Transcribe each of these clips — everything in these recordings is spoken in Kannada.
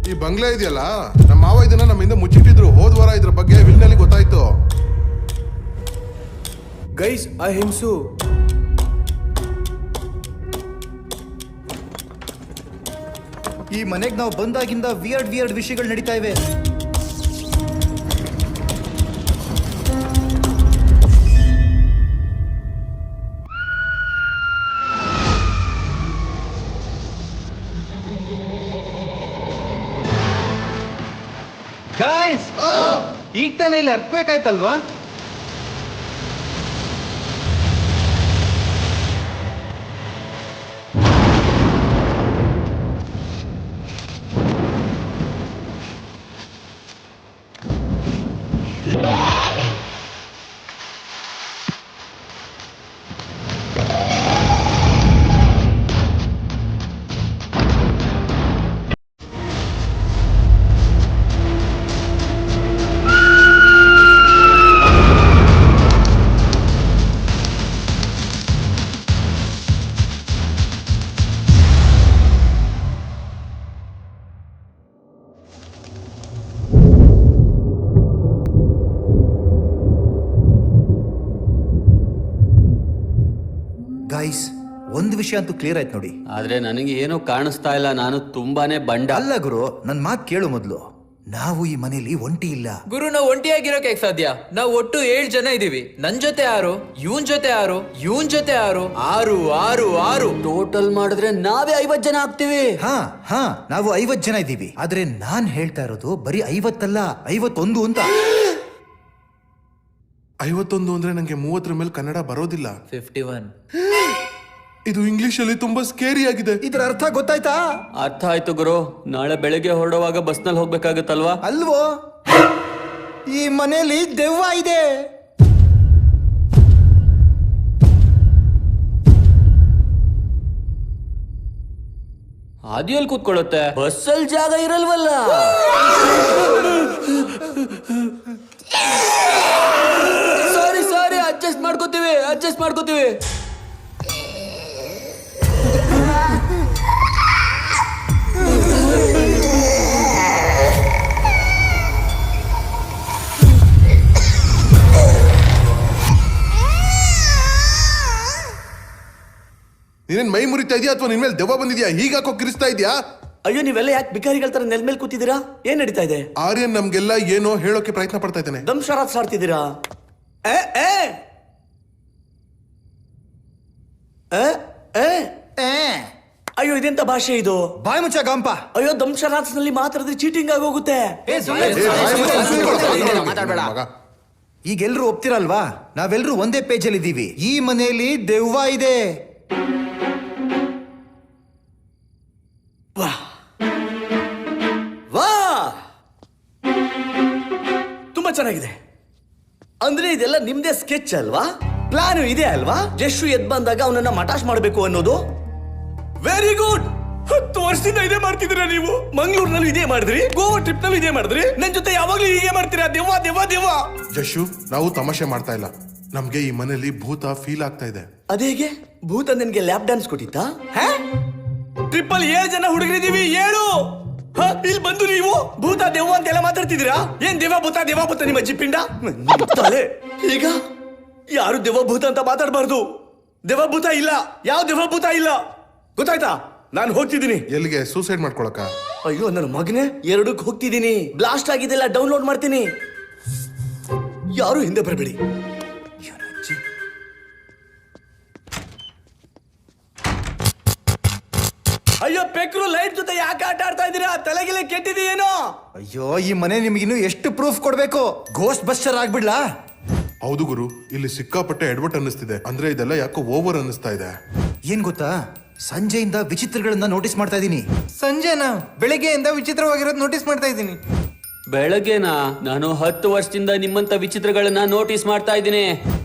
ಈ ಬಂಗ್ಲೆ ಇದೆಯಲ್ಲ, ನಮ್ಮ ಮಾವ ಇದನ್ನ ನಮ್ಮಿಂದ ಮುಚ್ಚಿಟ್ಟಿದ್ರು. ಹೋದ್ವಾರ ಇದ್ರ ಬಗ್ಗೆ ವಿಲ್ನಲ್ಲಿ ಗೊತ್ತಾಯ್ತು. ಗೈಸ್, ಆ ಹೆಂಗ್ಸು ಈ ಮನೆಗೆ ನಾವು ಬಂದಾಗಿಂದ ವಿಯರ್ಡ್ ವಿಷಯಗಳು ನಡೀತಾ ಇವೆ. ಗಾಯ್ಸ್, ಈಗ ತಾನೇ ಇಲ್ಲಿ ಅರ್ಕ್ಬೇಕಾಯ್ತಲ್ವಾ? ಗೈಸ್, ಒಂದು ವಿಷಯ ಅಂತೂ ಕ್ಲಿಯರ್ ಆಯ್ತು ನೋಡಿ. ಆದ್ರೆ ನನಗೆ ಏನೂ ಕಾಣಿಸ್ತಾ ಇಲ್ಲ. ನಾನು ತುಂಬಾನೇ ಬಂಡ. ಅಲ್ಲ ಗುರು, ನನ್ ಮಾತು ಕೇಳು ಮೊದ್ಲು. ನಾವು ಈ ಮನೇಲಿ ಒಂಟಿ ಇಲ್ಲ ಗುರು. ನಾವು ಒಂಟಿಯಾಗಿರೋಕೆ ಸಾಧ್ಯ? ನಾವು ಒಟ್ಟು 7 ಜನ ಇದೀವಿ. ನನ್ ಜೊತೆ 6, ಇವನ್ ಜೊತೆ 6, ಇವನ್ ಜೊತೆ 6, 6 6 6 ಟೋಟಲ್ ಮಾಡಿದ್ರೆ ನಾವೇ 50 ಜನ ಆಗ್ತೀವಿ. ಹಾ ನಾವು 50 ಜನ ಇದ್ದೀವಿ. ಆದ್ರೆ ನಾನ್ ಹೇಳ್ತಾ ಇರೋದು ಬರೀ 50 ಅಲ್ಲ, 51 ಅಂತ. 51 ಅಂದ್ರೆ ನಂಗೆ 30 ಮೇಲೆ ಕನ್ನಡ ಬರೋದಿಲ್ಲ. 51. ಇದು ಇಂಗ್ಲಿಷ್ ಅಲ್ಲಿ ತುಂಬಾ ಸ್ಕೇರಿ ಆಗಿದೆ. ಇದರ ಅರ್ಥ ಗೊತ್ತಾಯ್ತಾ? ಅರ್ಥ ಆಯ್ತು ಗುರು. ನಾಳೆ ಬೆಳಗ್ಗೆ ಹೊರಡುವಾಗ ಬಸ್ನಲ್ಲಿ ಹೋಗ್ಬೇಕಾಗತ್ತಲ್ವಾ? ಅಲ್ವೋ, ಈ ಮನೇಲಿ ದೆವ್ವ ಇದೆ. ಆದಿಯಲ್ಲಿ ಕೂತ್ಕೊಳ್ಳುತ್ತೆ, ಬಸ್ಸಲ್ಲಿ ಜಾಗ ಇರಲ್ವಲ್ಲ. ಸಾರಿ, ಅಡ್ಜಸ್ಟ್ ಮಾಡ್ಕೋತೀವಿ. ನೀನೇನ್ ಮೈ ಮುರಿತಾ ಇದೆಯಾ ಅಥವಾ ನಿನ್ ಮೇಲೆ ದೆವ್ವ ಬಂದಿದ್ಯಾ? ಹೀಗಾಕೋ ಕಿರಿಸ್ತಾ ಇದೆಯಾ? ಅಯ್ಯೋ, ನೀವೆಲ್ಲ ಯಾಕೆ ಬಿಕಾರಿಗಳ ತರ ನೆಲ ಮೇಲೆ ಕೂತಿದ್ದೀರಾ? ಏನ್ ನಡೀತಾ ಇದೆ? ಆರ್ಯನ್ ನಮ್ಗೆಲ್ಲ ಏನೋ ಹೇಳೋಕೆ ಪ್ರಯತ್ನ ಪಡ್ತಾ ಇದ್ದಾನೆ. ದಂಶರಾತ್ ಆಡ್ತಿದ್ದೀರಾ? ಅಯ್ಯೋ, ಇದೆಂತ ಭಾಷೆ ಇದು? ಬಾಯ್ ಮುಚ್ಚ ಗಾಂಪ. ಅಯ್ಯೋ, ದಂಶರಾತ್ಸ್ ನಲ್ಲಿ ಮಾತಾಡಿದ್ರೆ ಚೀಟಿಂಗ್ ಆಗೋಗುತ್ತೆ. ಮಗ, ಈಗ ಎಲ್ರು ಒಪ್ತಿರಲ್ವಾ? ನಾವೆಲ್ರೂ ಒಂದೇ ಪೇಜ್ ಅಲ್ಲಿ ಇದ್ದೀವಿ. ಈ ಮನೆಯಲ್ಲಿ ದೆವ್ವ ಇದೆ. ವಾ, ತುಂಬಾ ಚೆನ್ನಾಗಿದೆ. ಅಂದ್ರೆ ಇದೆಲ್ಲ ನಿಮ್ದೇ ಸ್ಕೆಚ್ ಅಲ್ವಾ? ಪ್ಲಾನ್ ಇದೆ ಅಲ್ವಾ? ಜಸ್ಸು ಎದ್ ಬಂದಾಗ ಅವನನ್ನ ಮಟಾಶ್ ಮಾಡ್ಬೇಕು ಅನ್ನೋದು. Very good. 10 ವರ್ಷದಿಂದ ಇದೇ ಮಾಡ್ತಿದ್ದೀರಾ ನೀವು. ಮಂಗಳೂರಿನಲ್ಲೂ ಇದೇ ಮಾಡಿದ್ರಿ, ಗೋವಾ ಟ್ರಿಪ್ ನಲ್ಲೂ ಇದೇ ಮಾಡಿದ್ರಿ. ನನ್ ಜೊತೆ ಯಾವಾಗ್ಲೂ ಹೀಗೆ ಮಾಡ್ತೀರಾ? ದೆವ್ವ. ಜಶು, ನಾವು ತಮಾಷೆ ಮಾಡ್ತಾ ಇಲ್ಲ. ನಮ್ಗೆ ಈ ಮನೇಲಿ ಭೂತ ಫೀಲ್ ಆಗ್ತಾ ಇದೆ. ಅದೇಗೆ? ಭೂತ ನಿನ್ಗೆ ಲ್ಯಾಪ್ ಡ್ಯಾನ್ಸ್ ಕೊಟ್ಟಿತ್ತಾ? ಟ್ರಿಪ್ ಅಲ್ಲಿ 7 ಜನ ಹುಡುಗರಿದೀವಿ. 7 ಇಲ್ಲಿ ಬಂದು ನೀವು ಭೂತ ದೆವ್ವ ಅಂತೆಲ್ಲ ಮಾತಾಡ್ತಿದ್ದೀರಾ? ಏನ್ ದೆವ್ವ ಭೂತ ನಿಮ್ಮ ಜಿಪ್ಪಿಂಡ ತಲೆ. ಈಗ ಯಾರು ದೆವ್ವ ಭೂತ ಅಂತ ಮಾತಾಡಬಾರ್ದು. ದೆವ್ವ ಭೂತ ಇಲ್ಲ, ಯಾವ ದೆವ್ವ ಭೂತ ಇಲ್ಲ, ಗೊತ್ತಾಯ್ತಾ? ನಾನು ಹೋಗ್ತಿದ್ದೀನಿ. ಎಲ್ಲಿಗೆ? ಸೂಸೈಡ್ ಮಾಡ್ಕೊಳಕ? ಅಯ್ಯೋ ನನ್ನ ಮಗನೇ, 2ಕ್ಕೆ ಹೋಗ್ತಿದ್ದೀನಿ. ಬ್ಲಾಸ್ಟ್ ಆಗಿದೆಲ್ಲ ಡೌನ್ಲೋಡ್ ಮಾಡ್ತೀನಿ. ಯಾರು ಹಿಂದೆ ಬರಬೇಡಿ. ಅಯ್ಯೋ ಪೆಕ್ರು, ಲೈಟ್ ಜೊತೆ ಯಾಕೆ ಆಟ ಆಡ್ತಾ ಇದ್ದೀರಾ? ತಲೆಗಿಲೆ ಕೆಟ್ಟಿದೆಯೇನೋ? ಅಯ್ಯೋ, ಈ ಮನೆ ನಿಮ್ಗಿನ್ನು ಎಷ್ಟು ಪ್ರೂಫ್ ಕೊಡ್ಬೇಕು? ಗೋಸ್ಟ್ ಬಸ್ಟರ್ ಆಗ್ಬಿಡ್ಲಾ? ಹೌದು ಗುರು, ಇಲ್ಲಿ ಸಿಕ್ಕಾಪಟ್ಟೆ ಎಡ್ವರ್ಟ್ ಅನ್ನಿಸ್ತಿದೆ. ಅಂದ್ರೆ ಇದೆಲ್ಲ ಯಾಕೋ ಓವರ್ ಅನ್ನಿಸ್ತಾ ಇದೆ. ಏನ್ ಗೊತ್ತಾ, ಸಂಜೆಯಿಂದ ವಿಚಿತ್ರಗಳನ್ನ ನೋಟಿಸ್ ಮಾಡ್ತಾ ಇದ್ದೀನಿ. ಸಂಜೆನಾ? ಬೆಳಿಗ್ಗೆಯಿಂದ ವಿಚಿತ್ರವಾಗಿರೋದು ನೋಟಿಸ್ ಮಾಡ್ತಾ ಇದ್ದೀನಿ. ಬೆಳಗ್ಗೆನಾ? ನಾನು 10 ವರ್ಷದಿಂದ ನಿಮ್ಮಂತ ವಿಚಿತ್ರಗಳನ್ನ ನೋಟಿಸ್ ಮಾಡ್ತಾ ಇದ್ದೀನಿ.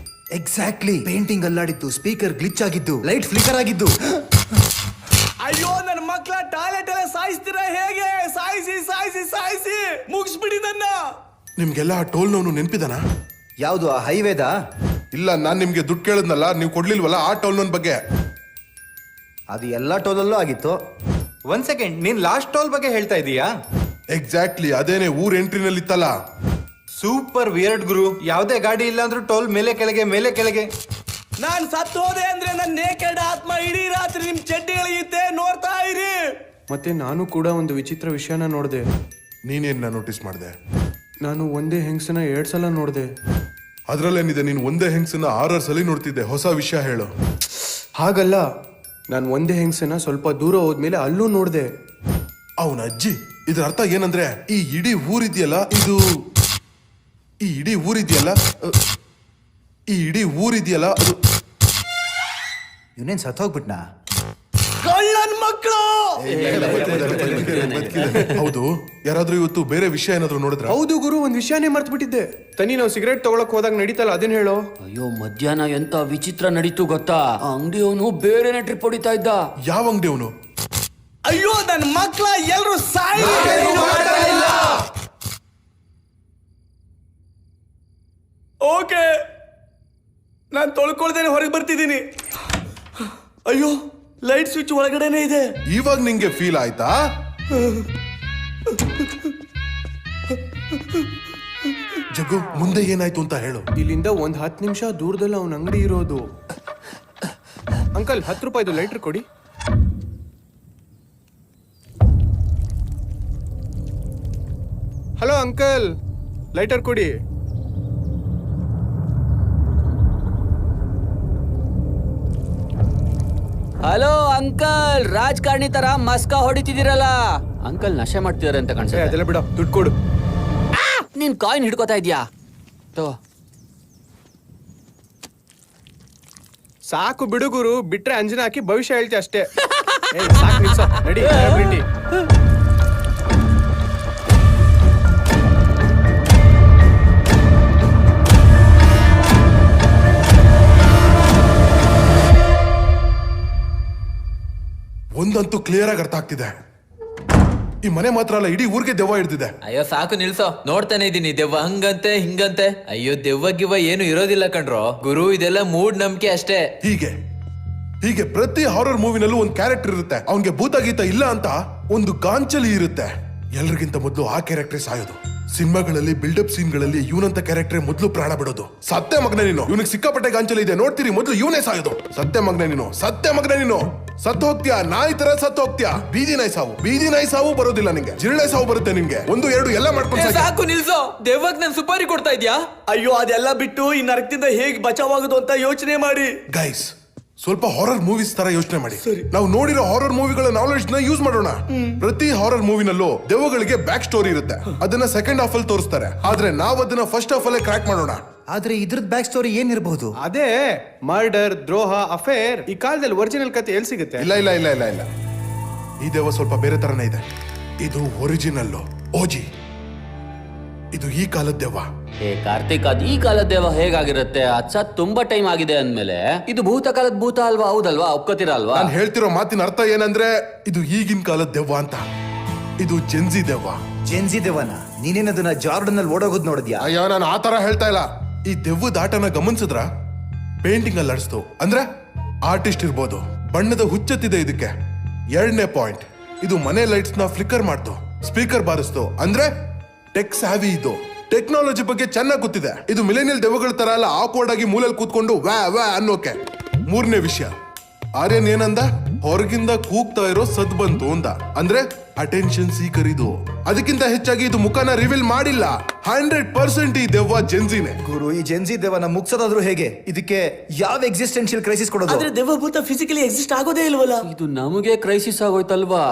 ಎಕ್ಸಾಕ್ಟ್ಲಿ. ಪೇಂಟಿಂಗ್ ಅಲ್ಲಾಡಿದ್ದು, ಸ್ಪೀಕರ್ ಗ್ಲಿಚ್ ಆಗಿದ್ದು, ಲೈಟ್ ಫ್ಲಿಕರ್ ಆಗಿದ್ದು. ಅಯ್ಯೋ ನನ್ನ ಮಕ್ಕಳ, ಟಾಯ್ಲೆಟ್ ಎಲ್ಲ ಸಾಯಿಸ್ತೀರಾ ಹೇಗೆ? ಸಾಯಿಸಿ ಮುಗಿಸ್ಬಿಡಿ ನನ್ನ. ನಿಮ್ಗೆಲ್ಲ ಆ ಟೋಲ್ನವನು ನೆನ್ಪಿದಾನ? ಯಾವುದು, ಆ ಹೈವೇದ? ಇಲ್ಲ, ನಾನ್ ನಿಮ್ಗೆ ದುಡ್ಡು ಕೇಳಿದ್ನಲ್ಲ, ನೀವು ಕೊಡ್ಲಿಲ್ವಲ್ಲ ಆ ಟೋಲ್ನವನ್ ಬಗ್ಗೆ. ಅದು ಎಲ್ಲಾ ಟೋಲಲ್ಲೂ ಆಗಿತ್ತು. 1 ಸೆಕೆಂಡ್, ನೀನ್ ಲಾಸ್ಟ್ ಟೋಲ್ ಬಗ್ಗೆ ಹೇಳ್ತಾ ಇದೀಯಾ? ಎಕ್ಸಾಕ್ಟ್ಲಿ ಅದೇನೆ ಊರ್ ಎಂಟ್ರಿನಲ್ಲಿ ಇತ್ತಲ್ಲ. ಸೂಪರ್ ವಿಯರ್ಡ್ ಗುರು. ಯಾವ್ದೇ ಗಾಡಿ ಇಲ್ಲ ಅಂದ್ರೂ ಟೋಲ್ ಮೇಲೆ ಕೆಳಗೆ ಮೇಲೆ ಕೆಳಗೆ. ನಾನ್ ಸತ್ತು ಹೋದೆ ಅಂದ್ರೆ ನನ್ನ ನೇಕೆಡ್ ಆತ್ಮ ಇಡೀ ರಾತ್ರಿ ನಿಮ್ ಚಡ್ಡಿಗಳಿತ್ತೆ ನೋಡ್ತಾ ಇರಿ. ಮತ್ತೆ ನಾನು ಕೂಡ ಒಂದು ವಿಚಿತ್ರ ವಿಷಯನ ನೋಡಿದೆ. ನೀನೇನ್ ನೋಟಿಸ್ ಮಾಡಿದೆ? ನಾನು ಒಂದೇ ಹೆಂಗಸನ 2 ಸಲ ನೋಡಿದೆ. ಅದ್ರಲ್ಲೇನಿದೆ, ನೀನ್ ಒಂದೇ ಹೆಂಗಸನ್ನ 6 ಸಲ ನೋಡ್ತಿದ್ದೆ. ಹೊಸ ವಿಷಯ ಹೇಳು. ಹಾಗಲ್ಲ, ನಾನು ಒಂದೇ ಹೆಂಗಸನ ಸ್ವಲ್ಪ ದೂರ ಹೋದ್ಮೇಲೆ ಅಲ್ಲೂ ನೋಡಿದೆ. ಅವನ ಅಜ್ಜಿ. ಇದ್ರ ಅರ್ಥ ಏನಂದ್ರೆ ಈ ಇಡೀ ಊರಿದೆಯಲ್ಲ ಈ ಇಡೀ ಊರಿದೆಯಲ್ಲ ಅದು ಇವನೇನ್ ಸತ್ತೋಗ್ಬಿಟ್ನಾ? ಕಳ್ಳನ್ ಮಕ್ಕಳು. ಹೌದು, ಯಾರಾದ್ರೂ ಇವತ್ತು ಬೇರೆ ವಿಷಯ ಏನಾದ್ರು ನೋಡಿದ್ರ? ಹೌದು ಗುರು, ಒಂದ್ ವಿಷಯನೇ ಮರ್ತು ಬಿಟ್ಟಿದ್ದೆ. ತನಿ, ನಾವು ಸಿಗರೇಟ್ ತಗೊಳಕ್ ಹೋದಾಗ ನಡೀತಲ್ಲ, ಅದೇನ್ ಹೇಳೋ. ಅಯ್ಯೋ, ಮಧ್ಯಾಹ್ನ ಎಂತ ವಿಚಿತ್ರ ನಡೀತು ಗೊತ್ತಾ? ಆ ಅಂಗಡಿಯವನು ಬೇರೆನೆ ಟ್ರಿಪ್ ಹೊಡಿತಾ ಇದ್ದ. ಯಾವ ಅಂಗಡಿ ಅವನು? ಅಯ್ಯೋ ನನ್ನ ಮಕ್ಕಳ ಎಲ್ರು ಸಾಯಿ. ಓಕೆ, ನಾನ್ ತೊಳ್ಕೊಳ್ದೇನೆ ಹೊರಗೆ ಬರ್ತಿದ್ದೀನಿ. ಅಯ್ಯೋ, ಲೈಟ್ ಸ್ವಿಚ್ ಒಳಗಡೆನೆ ಇದೆ. ಇವಾಗ ನಿಂಗೆ ಫೀಲ್ ಆಯ್ತಾ? ಜಗ್ಗು, ಮುಂದೆ ಏನಾಯ್ತು ಅಂತ ಹೇಳು. ಇಲ್ಲಿಂದ ಒಂದ್ 10 ನಿಮಿಷ ದೂರದಲ್ಲಿ ಅವನ ಅಂಗಡಿ ಇರೋದು. ಅಂಕಲ್, 10 ರೂಪಾಯಿದು ಲೈಟರ್ ಕೊಡಿ. ಹಲೋ ಅಂಕಲ್, ಲೈಟರ್ ಕೊಡಿ. ಹಲೋ ಅಂಕಲ್, ರಾಜಕಾರಣಿ ತರ ಮಸ್ಕ ಹೊಡಿತಿದ್ದೀರಲ್ಲ. ಅಂಕಲ್ ನಶೆ ಮಾಡ್ತಿದಾರೆ ಅಂತ ಕಾಣಿಸುತ್ತೆ. ಅದೆಲ್ಲ ಬಿಡ, ದುಡ್ಡು ಕೊಡು. ನೀನ್ ಕಾಯಿನ್ ಹಿಡ್ಕೋತಾ ಇದ್ಯಾ? ತಗೋ. ಸಾಕು ಬಿಡು ಗುರು, ಬಿಟ್ರೆ ಅಂಜನ ಹಾಕಿ ಭವಿಷ್ಯ ಹೇಳ್ತಿ ಅಷ್ಟೇ. ಸಾಕು ನಿಲ್ಸು, ನಡಿ celebrity. ಒಂದಂತೂ ಕ್ಲಿಯರ್ ಆಗಿ ಅರ್ಥ ಆಗ್ತಿದೆ, ಈ ಮನೆ ಮಾತ್ರ ಅಲ್ಲ, ಇಡೀ ಊರಿಗೆ ದೆವ್ವ ಹಿಡ್ದಿದೆ. ಅಯ್ಯೋ ಸಾಕು ನಿಲ್ಸೋ, ನೋಡ್ತಾನೆ ಇದೀನಿ ದೆವ್ವ ಹಂಗಂತೆ ಹಿಂಗಂತೆ. ಅಯ್ಯೋ ದೆವ್ವ ಗಿವ್ವ ಏನು ಇರೋದಿಲ್ಲ ಕಣ್ರೋ ಗುರು, ಇದೆಲ್ಲ ಮೂಡ್ ನಂಬಿಕೆ ಅಷ್ಟೇ. ಹೀಗೆ ಪ್ರತಿ ಹಾರರ್ ಮೂವಿನಲ್ಲೂ ಒಂದು ಕ್ಯಾರೆಕ್ಟರ್ ಇರುತ್ತೆ. ಅವನ್ಗೆ ಭೂತ ಗೀತ ಇಲ್ಲ ಅಂತ ಒಂದು ಗಾಂಚಲಿ ಇರುತ್ತೆ. ಎಲ್ರಿಗಿಂತ ಮೊದಲು ಆ ಕ್ಯಾರೆಕ್ಟರ್ ಸಾಯೋದು. ಸಿನಿಮಾಗಳಲ್ಲಿ ಬಿಲ್ಡಪ್ ಸೀನ್ಗಳಲ್ಲಿ ಇವನಂತ ಕ್ಯಾರೆಕ್ಟರ್ ಮೊದಲು ಪ್ರಾಣ ಬಿಡೋದು. ಸತ್ಯ ಮಗನೇ ನೀನು, ಇವನಿಗೆ ಸಿಕ್ಕಾಪಟ್ಟೆ ಗಾಂಚಲಿ ಇದೆ, ನೋಡ್ತೀರಿ ಮೊದಲು ಇವನೇ ಸಾಯೋದು. ಸತ್ಯ ಮಗನೇ ನೀನು ಸತ್ತು ಹೋಗ್ತೀಯಾ, ನಾಯಿ ತರ ಸತ್ತು ಹೋಗ್ತೀಯಾ. ಬೀದಿ ನಾಯಿ ಸಾವು ಬರೋದಿಲ್ಲ ನಿಂಗೆ, ಜಿರಳೆ ಸಾವು ಬರುತ್ತೆ ನಿಂಗೆ. 1, 2 ಎಲ್ಲ ಮಾಡ್ಕೊಂಡು ಸಾಕು ನಿಲ್ಸೋ, ದೆವ್ವಕ್ ನನ್ ಸುಪಾರಿ ಕೊಡ್ತಾ ಇದ್ಯಾ? ಅಯ್ಯೋ, ಅದೆಲ್ಲ ಬಿಟ್ಟು ಈ ನರಕದಿಂದ ಹೇಗ್ ಬಚಾವಾಗೋದು ಅಂತ ಯೋಚನೆ ಮಾಡಿ. ಗೈಸ್, ಸ್ವಲ್ಪ ಹಾರರ್ ಮೂವೀಸ್ ತರ ಯೋಚನೆ ಮಾಡಿ. ನಾವು ನೋಡಿರೋ ಹಾರರ್ ಮೂವಿಗಳ ನಾಲೆಡ್ಜ್ ನ ಯೂಸ್ ಮಾಡೋಣ. ಪ್ರತಿ ಹಾರರ್ ಮೂವಿನಲ್ಲೂ ದೆವ್ವಗಳಿಗೆ ಬ್ಯಾಕ್ ಸ್ಟೋರಿ ಇರುತ್ತೆ. ಅದನ್ನ ಸೆಕೆಂಡ್ ಹಾಫ್ ಅಲ್ಲಿ ತೋರಿಸ್ತಾರೆ, ಆದ್ರೆ ನಾವು ಅದನ್ನ ಫಸ್ಟ್ ಹಾಫ್ ಅಲ್ಲೇ ಕ್ರ್ಯಾಕ್ ಮಾಡೋಣ. ಆದ್ರೆ ಇದ್ರದ್ ಬ್ಯಾಕ್ ಸ್ಟೋರಿ ಏನಿರಬಹುದು? ಅದೇ ಮರ್ಡರ್, ದ್ರೋಹ, ಅಫೇರ್. ಈ ಕಾಲದಲ್ಲಿ ಒರಿಜಿನಲ್ ಕತೆ ಎಲ್ಲಿ ಸಿಗುತ್ತೆ? ಇಲ್ಲ. ಈ ದೆವ್ವ ಸ್ವಲ್ಪ ಬೇರೆ ತರನೇ ಇದೆ. ಇದು ಒರಿಜಿನಲ್ ಓಜಿ. ಇದು ಈ ಕಾಲದ ದೆವ್ವ. ಹೇ ಕಾರ್ತಿಕ್, ಅದ್ ಈ ಕಾಲದ ದೇವ ಹೇಗಾಗಿರುತ್ತೆ? ಅದ್ ತುಂಬಾ ಟೈಮ್ ಆಗಿದೆ ಅಂದ್ಮೇಲೆ ಇದು ಭೂತ ಕಾಲದ ಭೂತ ಅಲ್ವಾ? ಹೌದಲ್ವಾ? ಒಪ್ಕೋತೀರಾ ಅಲ್ವಾ? ನಾನು ಹೇಳ್ತಿರೋ ಮಾತಿನ ಅರ್ಥ ಏನಂದ್ರೆ ಇದು ಈಗಿನ ಕಾಲದ ದೆವ್ವ ಅಂತ. ಇದು ಜೆನ್ಜಿ ದೆವ್ವ. ಜೆನ್ಜಿ ದೆವ್ವನ? ನೀನೇನದನ್ನ ಜಾರ್ಡನ್ ಅಲ್ಲಿ ಓಡೋಗೋದ್ ನೋಡಿದ್ಯಾ? ಅಯ್ಯೋ, ನಾನು ಆ ತರ ಹೇಳ್ತಾ ಇಲ್ಲ. ಈ ದೆವ್ವದ ಆಟನ ಗಮನಿಸಿದ್ರ ಪೇಂಟಿಂಗ್ ಅಲ್ಲಿ ಅಡಿಸ್ತು ಅಂದ್ರೆ ಆರ್ಟಿಸ್ಟ್ ಇರ್ಬೋದು. ಬಣ್ಣದ ಹುಚ್ಚತ್ತಿದೆ ಇದಕ್ಕೆ. 2ನೇ ಪಾಯಿಂಟ್, ಇದು ಮನೆ ಲೈಟ್ಸ್ ನ ಫ್ಲಿಕರ್ ಮಾಡ್ತು, ಸ್ಪೀಕರ್ ಬಾರಿಸ್ತು ಅಂದ್ರೆ ಟೆಕ್ ಸ್ಯಾವಿ. ಇದು ಟೆಕ್ನಾಲಜಿ ಬಗ್ಗೆ ಚೆನ್ನಾಗಿ ಗೊತ್ತಿದೆ. ಇದು ಮಿಲೇನಿಯಲ್ ದೆವ್ವಗಳ ತರ ಅಲ್ಲ ಆಕ್ವರ್ಡ್ ಆಗಿ ಮೂಲೆಯಲ್ಲಿ ಕೂತ್ಕೊಂಡು ವ್ಯಾ ಅನ್ನೋಕೆ. 3ನೇ ವಿಷಯ, ಆರ್ಯನ್ ಏನಂದ? ಹೊರಗಿಂದ ಕೂಗ್ತಾ ಇರೋ ಸದ್ ಬಂತು ಅಂದ, ಅಂದ್ರೆ ಅಟೆನ್ಷನ್ ಸೀಕರ್ ಇದು. ಅದಕ್ಕಿಂತ ಹೆಚ್ಚಾಗಿ ಇದು ಮುಖನ ರಿವೀಲ್ ಮಾಡಿಲ್ಲ. 100% ಈ ದೆವ್ವ ಜೆನ್ಜಿನೇ. ಗುರು, ಈ ಜೆನ್ಜಿ ದೆವ್ವನ ಮುಗ್ಸೋದಾದ್ರೂ ಹೇಗೆ? ಇದಕ್ಕೆ ಯಾವ ಎಕ್ಸಿಸ್ಟೆನ್ಷಿಯಲ್ ಕ್ರೈಸಿಸ್ ಕೊಡೋದು? ಆದ್ರೆ ದೆವ್ವ ಭೂತ ಫಿಸಿಕಲಿ ಎಕ್ಸಿಸ್ಟ್ ಆಗೋದೇ ಇಲ್ವಲ್ಲ. ಇದು ನಮಗೆ ಕ್ರೈಸಿಸ್ ಆಗೋಯ್ತಲ್ವಾ?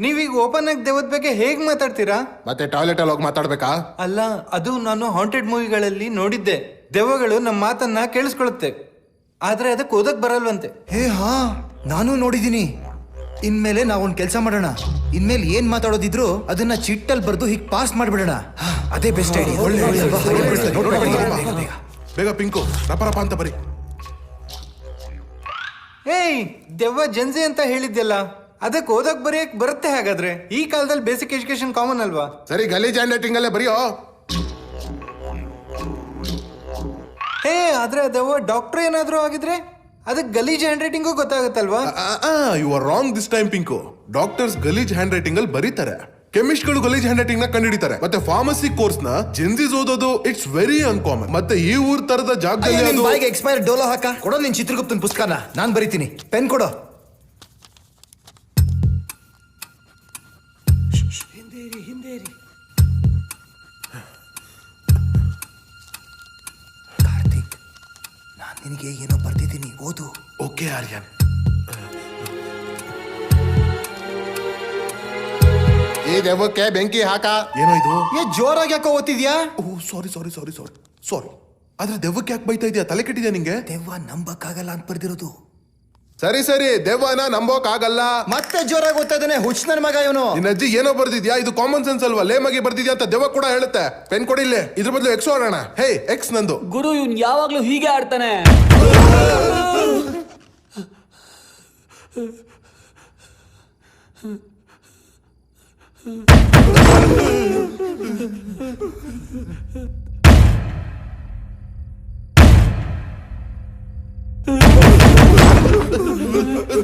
ನೀವೀಗ ಓಪನ್ ಆಗಿ ದೆವ್ವದ ಬಗ್ಗೆ ಹೇಗ್ ಮಾತಾಡ್ತೀರಾ? ಮತ್ತೆ ಟಾಯ್ಲೆಟ್ ಅಲ್ಲಿ ಹೋಗಿ ಮಾತಾಡ್ಬೇಕಾ? ಅಲ್ಲ, ಅದು ನಾನು ಹಾಂಟೆಡ್ ಮೂವಿಗಳಲ್ಲಿ ನೋಡಿದ್ದೆ. ದೆವ್ವಗಳು ನಮ್ಮ ಮಾತನ್ನ ಕೇಳಿಸ್ಕೊಳ್ಳುತ್ತೆ, ಆದ್ರೆ ಅದಕ್ಕೆ ಓದಕ್ ಬರಲ್ವಂತೆ. ಹಾ, ನಾನು ನೋಡಿದೀನಿ. ಇನ್ಮೇಲೆ ನಾವೊಂದ್ ಕೆಲಸ ಮಾಡೋಣ. ಇನ್ಮೇಲೆ ಏನ್ ಮಾತಾಡೋದಿದ್ರು ಅದನ್ನ ಚಿಟ್ಟಲ್ಲಿ ಬರ್ದು ಹೀಗೆ ಪಾಸ್ ಮಾಡ್ಬಿಡೋಣ. ಅದೇ ಬೆಸ್ಟ್ ಐಡಿಯಾ. ಬೇಗ ಪಿಂಕು, ರಪರಪ ಅಂತ ಬರಿ. ಏಯ್, ದೆವ್ವ ಜೆನ್ಜಿ ಅಂತ ಹೇಳಿದ್ಯಲ್ಲ, ಅದಕ್ಕೆ ಓದಕ್ ಬರೆಯಕ್ ಬರುತ್ತೆ ಹಾಗಾದ್ರೆ? ಈ ಕಾಲದಲ್ಲಿ ಬೇಸಿಕ್ ಎಜುಕೇಶನ್ ಕಾಮನ್ ಅಲ್ವಾ? ಸರಿ, ಗಲೀಜ್ ಹ್ಯಾಂಡ್ ರೈಟಿಂಗ್ ಅಲ್ಲೇ ಬರೆಯೋ. ಆದ್ರೆ ದೆವ್ವ ಡಾಕ್ಟರ್ ಏನಾದ್ರೂ ಆಗಿದ್ರೆ ಅದಕ್ಕೆ ಗಲೀಜ್ ಹ್ಯಾಂಡ್ ರೈಟಿಂಗು ಗೊತ್ತಾಗುತ್ತಲ್ವಾ? You are wrong this time Pinku. Doctors ಗಲೀಜ್ ಹ್ಯಾಂಡ್ ರೈಟಿಂಗ್ ಅಲ್ಲಿ ಬರೀತಾರೆ. ಕೆಮಿಸ್ಟ್ಗಳು ಗಲೀಜ್ ಹ್ಯಾಂಡ್ ರೈಟಿಂಗ್ ನ ಕಂಡಿಡಿತಾರೆ ಮತ್ತೆ ಫಾರ್ಮಸಿ ಕೋರ್ಸ್ ನ ಜೆನ್ಸಿಸ್ ಓದೋದು ಇಟ್ಸ್ ವೆರಿ ಅನ್ಕಾಮನ್ ಮತ್ತೆ ಈ ಊರ್ ತರದ ಜಾಗದಲ್ಲಿ ನಿನ್ ಅದು ಬಾಯಿಗೆ ಎಕ್ಸ್ಪೈರ್ ಡೋಲೋ ಹಾಕ ಕೊಡೋ ನಿನ್ ಚಿತ್ರಗುಪ್ತನ್ ಪುಸ್ತಕನ ನಾನ್ ಬರಿತೀನಿ ಪೆನ್ ಕೊಡೋ ಕಾರ್ತಿಕ್ ನಾನ್ ನಿನಗೆ ಏನೋ ಬರ್ತಿದ್ದೀನಿ ಓದು ಓಕೆ ಆರ್ಯನ್ ಈ ದೆವ್ವಕ್ಕೆ ಬೆಂಕಿ ಹಾಕ. ಏನೋ ಇದು ಜೋರಾಗಿ ಯಾಕೋ ಓದ್ತಿದ್ಯಾ ಓ ಸಾರಿ ಸಾರಿ ಸಾರಿ ಸಾರಿ ಸಾರಿ ಆದ್ರೆ ದೆವ್ವಕ್ಕೆ ಯಾಕೆ ಬೈತಾ ಇದೆಯಾ ತಲೆ ಕೆಟ್ಟಿದ್ಯಾ ನಿಂಗೆ ದೆವ್ವ ನಂಬಕ್ಕಾಗಲ್ಲ ಅಂತ ಬರ್ದಿರೋದು ಸರಿ ಸರಿ ದೆವ್ವನ ನಂಬೋಕ್ ಆಗಲ್ಲ ಮತ್ತೆ ಜೋರಾಗಿ ಓದ್ತಾ ಇದ್ದಾನೆ ಹುಚ್ಚ ನನ್ ಮಗ ಇವನು ನಿನ್ನ ಅಜ್ಜಿ ಏನೋ ಬರ್ದಿದ್ಯಾ ಇದು ಕಾಮನ್ ಸೆನ್ಸ್ ಅಲ್ವಾ ಲೇಮಾಗಿ ಬರ್ದಿದ್ಯಾ ಅಂತ ದೆವ್ವ ಕೂಡ ಹೇಳುತ್ತೆ ಪೆನ್ ಕೊಡಿ ಇಲ್ಲೇ ಇದ್ರ ಬದಲು ಎಕ್ಸ್ ಆಡೋಣ ಹೇ ಎಕ್ಸ್ ನಂದು ಗುರು ಇವ್ನ್ ಯಾವಾಗ್ಲೂ ಹೀಗೆ ಆಡ್ತಾನೆ.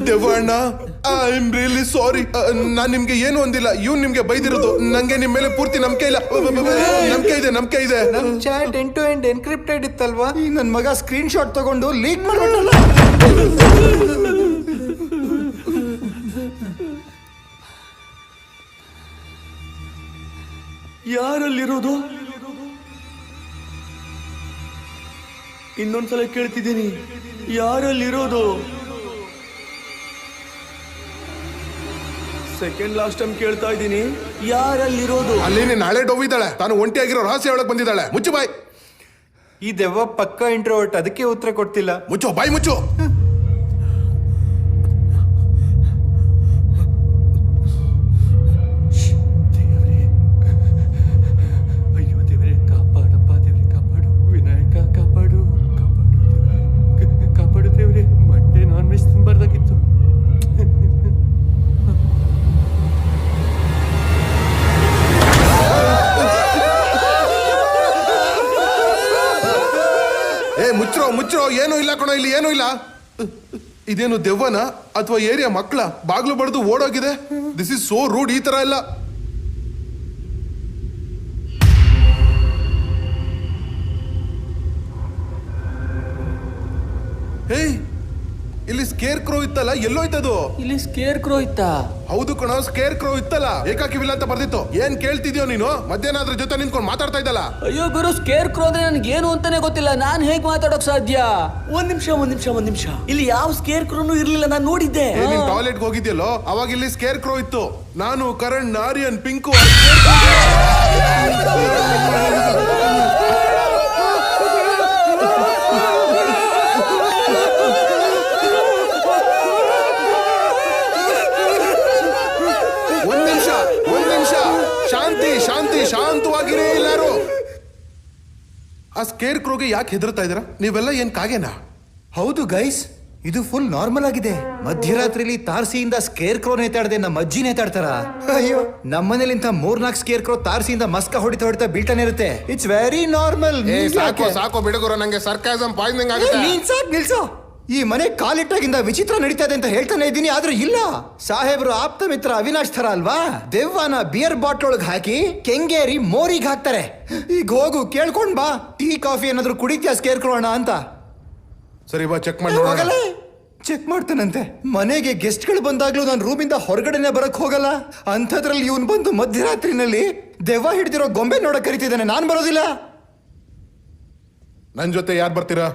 ದೆವ್ವ ಅಣ್ಣ ಐ ಆಮ್ ರಿಯಲಿ ಸಾರಿ ನಾನ್ ನಿಮ್ಗೆ ಏನು ಅಂದಿಲ್ಲ ಇವ್ನ್ ನಿಮ್ಗೆ ಬೈದಿರೋದು ನಂಗೆ ನಿಮ್ ಮೇಲೆ ಪೂರ್ತಿ ನಂಬಿಕೆ ಇಲ್ಲ ನಂಬಿಕೆ ಇದೆ ನಮ್ chat end to end encrypted ಇತ್ತಲ್ವಾ? ಈ ನನ್ ಮಗ ಸ್ಕ್ರೀನ್ ಶಾಟ್ ತಗೊಂಡು ಲೀಕ್ ಮಾಡ್ಬಿಟ್ಟಲ್ಲ ಯಾರಲ್ಲಿರೋದು? ಇನ್ನೊಂದ್ಸಲ ಕೇಳ್ತಿದ್ದೀನಿ, ಯಾರಲ್ಲಿರೋದು? ಸೆಕೆಂಡ್ ಲಾಸ್ಟ್ ಟೈಮ್ ಕೇಳ್ತಾ ಇದ್ದೀನಿ, ಯಾರಲ್ಲಿರೋದು? ಅಲ್ಲಿ ನಾಳೆ ಡೊವ್ವಿದ್ದಾಳೆ ತಾನು ಒಂಟಿಯಾಗಿರೋ ರಹಸ್ಯ ಒಳಗ್ ಬಂದಿದ್ದಾಳೆ ಮುಚ್ಚು ಬಾಯ್ ಈ ದೆವ್ವ ಪಕ್ಕ ಇಂಟ್ರೋವರ್ಟ್, ಅದಕ್ಕೆ ಉತ್ತರ ಕೊಡ್ತಿಲ್ಲ. ಮುಚ್ಚು ಬಾಯ್ ಮುಚ್ಚು ಅಯ್ಯೋ ದೇವರೇ ಕಾಪಾಡಪ್ಪ, ದೇವರೇ ಕಾಪಾಡು, ವಿನಾಯಕ ಕಾಪಾಡು, ಕಾಪಾಡು ದೇವರೇ. ಮಂಡೆ ನಾನ್ ವೆಜ್ ತಿನ್ಬಾರ್ದಾಗಿತ್ತು. ಮುಚ್ಚ್ರೋ ಏನೂ ಇಲ್ಲ ಕಣೋ ಇಲ್ಲಿ ಏನೂ ಇಲ್ಲ ಇದೇನು ದೆವ್ವನ ಅಥವಾ ಏರಿಯಾ ಮಕ್ಕಳ ಬಾಗ್ಲು ಬಡ್ದು ಓಡೋಗಿದೆ ದಿಸ್ ಇಸ್ ಸೋ ರೂಡ್ ಈ ತರ ಎಲ್ಲ ಹೇಯ್ ಇಲ್ಲಿ ಸ್ಕೇರ್ ಕ್ರೋ ಇತ್ತಲ್ಲ ಎಲ್ಲೋಯ್ತದು ಇಲ್ಲಿ ಸ್ಕೇರ್ ಕ್ರೋ ಇತ್ತಾ? ಹೌದು ಕಣೋ ಸ್ಕೇರ್ ಕ್ರೋ ಇತ್ತಲ್ಲ ಏಕಾಕಿವಿಲ್ಲ ಅಂತ ಬರ್ದಿತ್ತು ಏನ್ ಕೇಳ್ತಿದ್ಯೋ ನೀನು ಮಧ್ಯಾಹ್ನ ಅದ್ರ ಜೊತೆ ನಿಂತ್ಕೊಂಡು ಮಾತಾಡ್ತಾ ಇದ್ದಲ್ಲ ಅಯ್ಯೋ ಗುರು, ಸ್ಕೇರ್ ಕ್ರೋ ಅಂದ್ರೆ ನನ್ಗೆ ಏನು ಅಂತಾನೆ ಗೊತ್ತಿಲ್ಲ, ನಾನ್ ಹೇಗ್ ಮಾತಾಡೋಕ್ ಸಾಧ್ಯ? ಒಂದ್ ನಿಮಿಷ ಇಲ್ಲಿ ಯಾವ ಸ್ಕೇರ್ ಕ್ರೋನು ಇರ್ಲಿಲ್ಲ, ನಾನು ನೋಡಿದ್ದೆ. ನೀನ್ ಟಾಯ್ಲೆಟ್ ಹೋಗಿದ್ಯಲ್ಲೋ ಅವಾಗ ಇಲ್ಲಿ ಸ್ಕೇರ್ ಕ್ರೋ ಇತ್ತು ನಾನು ಕರಣ್ ಆರ್ಯನ್ ಪಿಂಕು ಶಾಂತವಾಗಿರೇ ಎಲ್ಲಾರು ಆ ಸ್ಕೇರ್ ಕ್ರೋಗೆ ಯಾಕೆ ಹೆದರ್ತಾ ಇದ್ದೀರಾ ನೀವೆಲ್ಲ ಏನ್ ಕಾಗೆನಾ? ಹೌದು ಗೈಸ್, ಇದು ಫುಲ್ ನಾರ್ಮಲ್ ಆಗಿದೆ. ಮಧ್ಯರಾತ್ರಿಲಿ ತಾರಸಿಯಿಂದ ಸ್ಕೇರ್ ಕ್ರೋ ನೇತಾಡದೆ ನಮ್ಮ ಅಜ್ಜಿ ನೇತಾಡ್ತಾರ? ಅಯ್ಯೋ, ನಮ್ಮನೇಲಿ ಇಂಥ 3-4 ಸ್ಕೇರ್ ಕ್ರೋ ತಾರಸಿಯಿಂದ ಮಸ್ಕ ಹೊಡಿತಾ ಬೀಳ್ತಾನೆ ಇರುತ್ತೆ. It's very normal. ಸಾಕೋ ಬಿಡುಗರು, ನಂಗೆ ಸರ್ಕಾಸಂ ಪಾಯ್ಸನಿಂಗ್ ಆಗುತ್ತೆ. ನಿಲ್ಸೋ. ಈ ಮನೆ ಕಾಲಿಟ್ಟಾಗಿಂದ ವಿಚಿತ್ರ ನಡೀತಾ ಇದೆ ಅಂತ ಹೇಳ್ತಾನೆ ಇದ್ದೀನಿ, ಆದ್ರೆ ಇಲ್ಲ. ಸಾಹೇಬ್ರು ಆಪ್ತ ಮಿತ್ರ ಅವಿನಾಶ್ ಥರ ಅಲ್ವಾ? ದೆವ್ವನ ಬಿಯರ್ ಬಾಟ್ಲ್ ಒಳಗೆ ಹಾಕಿ ಕೆಂಗೇರಿ ಮೋರಿಗೆ ಹಾಕ್ತಾರೆ. ಈಗ ಹೋಗು ಕೇಳ್ಕೊಂಡ್ ಬಾ, ಟೀ ಕಾಫಿ ಏನಾದ್ರು ಕುಡಿತ್ಯಾ ಸ್ಕೇರ್ ಕ್ರೋ ಅಣ್ಣ ಅಂತ. ಸರಿ ಬಾ ಚೆಕ್ ಮಾಡಿ. ಚೆಕ್ ಮಾಡ್ತಾನಂತೆ. ಮನೆಗೆ ಗೆಸ್ಟ್ ಗಳು ಬಂದಾಗ್ಲೂ ನಾನು ರೂಮಿಂದ ಹೊರಗಡೆನೆ ಬರಕ್ ಹೋಗಲ್ಲ. ಅಂಥದ್ರಲ್ಲಿ ಇವನ್ ಬಂದು ಮಧ್ಯರಾತ್ರಿನಲ್ಲಿ ದೆವ್ವ ಹಿಡಿದಿರೋ ಗೊಂಬೆ ನೋಡಕ್ ಕರಿತಿದ್ದಾನೆ. ನಾನ್ ಬರೋದಿಲ್ಲ. ನನ್ ಜೊತೆ ಯಾರು ಬರ್ತೀರಾ?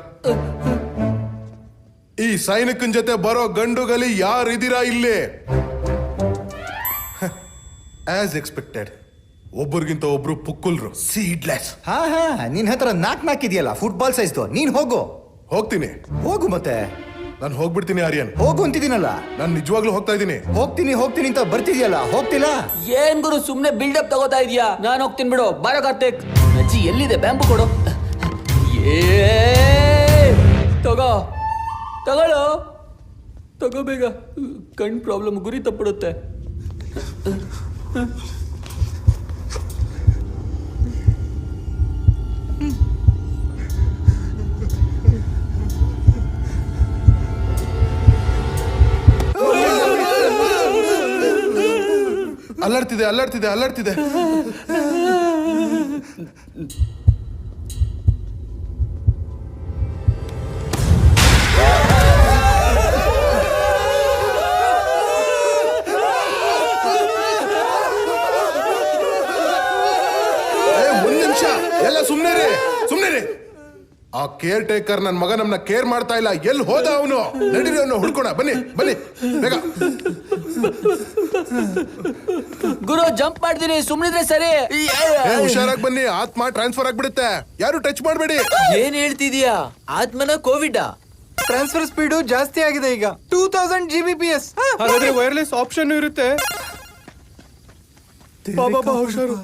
ಈ ಸೈನಿಕನ್ ಜೊತೆ ಬರೋ ಗಂಡುಗಲಿ ಯಾರಿದ್ದೀರಾ ಇಲ್ಲಿ? ಆಸ್ ಎಕ್ಸ್ಪೆಕ್ಟೆಡ್ ಒಬ್ಬರಿಗಿಂತ ಒಬ್ರು ಪುಕ್ಕುಲ್ರು, ಸೀಡ್ಲೆಸ್. ಹಾ ನಿನ್ ಹತ್ರ ನಾಕ್ ಇದೆಯಲ್ಲ ಫುಟ್ಬಾಲ್ ಸೈಜ್ದು, ನೀನ್ ಹೋಗು. ಹೋಗ್ತೀನಿ. ಹೋಗು ಮತ್ತೆ. ನಾನು ಹೋಗ್ಬಿಡ್ತೀನಿ ಆರ್ಯನ್. ಹೋಗು ಅಂತಿದ್ದೀನಲ್ಲ. ನಾನು ನಿಜವಾಗ್ಲೂ ಹೋಗ್ತಾ ಇದ್ದೀನಿ. ಹೋಗ್ತೀನಿ ಅಂತ ಬರ್ತಿದ್ಯಲ್ಲ, ಹೋಗ್ತಿಲ್ಲ? ಏನ್ ಗುರು ಸುಮ್ನೆ ಬಿಲ್ಡಪ್ ತಗೋತಾ ಇದೀಯಾ? ನಾನು ಹೋಗ್ತೀನಿ ಬಿಡು. ಬಾರೋ ಕಾರ್ತಿಕ್. ಅಜ್ಜಿ ಎಲ್ಲಿದೆ? ಬ್ಯಾಂಬು ಕೊಡು. ತಗೋ ಬೇಗ, ಕಣ್ ಪ್ರಾಬ್ಲಮ್, ಗುರಿ ತಪ್ಪಿಡುತ್ತೆ. ಅಲ್ಲ ಅಲ್ಲಾಡ್ತಿದೆ ಅಲ್ಲಾಡ್ತಿದೆ ಅಲ್ಲಾಡ್ತಿದೆ. ಒಂದ್ ನಿಮಿಷ ಎಲ್ಲ ಸುಮ್ನೆ ರೀ. ಆ ಕೇರ್ ಟೇಕರ್ ನನ್ ಮಗ ನಮ್ನ ಕೇರ್ ಮಾಡ್ತಾ ಇಲ್ಲ. ಎಲ್ಲಿ ಹೋದ ಅವನು? ನಡೀರಿ ಅವನು ಹುಡ್ಕೋಣ. ಬನ್ನಿ ಬನ್ನಿ ಬೇಗ. ಗುರು ಜಂಪ್ ಮಾಡ್ತೀನಿ, ಸುಮ್ನಿದ್ರೆ ಸರಿ. ಹುಷಾರಾಗಿ ಬನ್ನಿ, ಆತ್ಮ ಟ್ರಾನ್ಸ್ಫರ್ ಆಗ್ಬಿಡುತ್ತೆ. ಯಾರು ಟಚ್ ಮಾಡಬೇಡಿ. ಏನ್ ಹೇಳ್ತಿದ್ಯಾ? ಆತ್ಮನ ಕೋವಿಡ್? ಟ್ರಾನ್ಸ್ಫರ್ ಸ್ಪೀಡು ಜಾಸ್ತಿ ಆಗಿದೆ ಈಗ, 2000 Gbps. ಹಾಗಾದ್ರೆ ವೈರ್ಲೆಸ್ ಆಪ್ಷನ್ ಇರುತ್ತೆ. ಬಾಬಾ ಹುಷಾರು.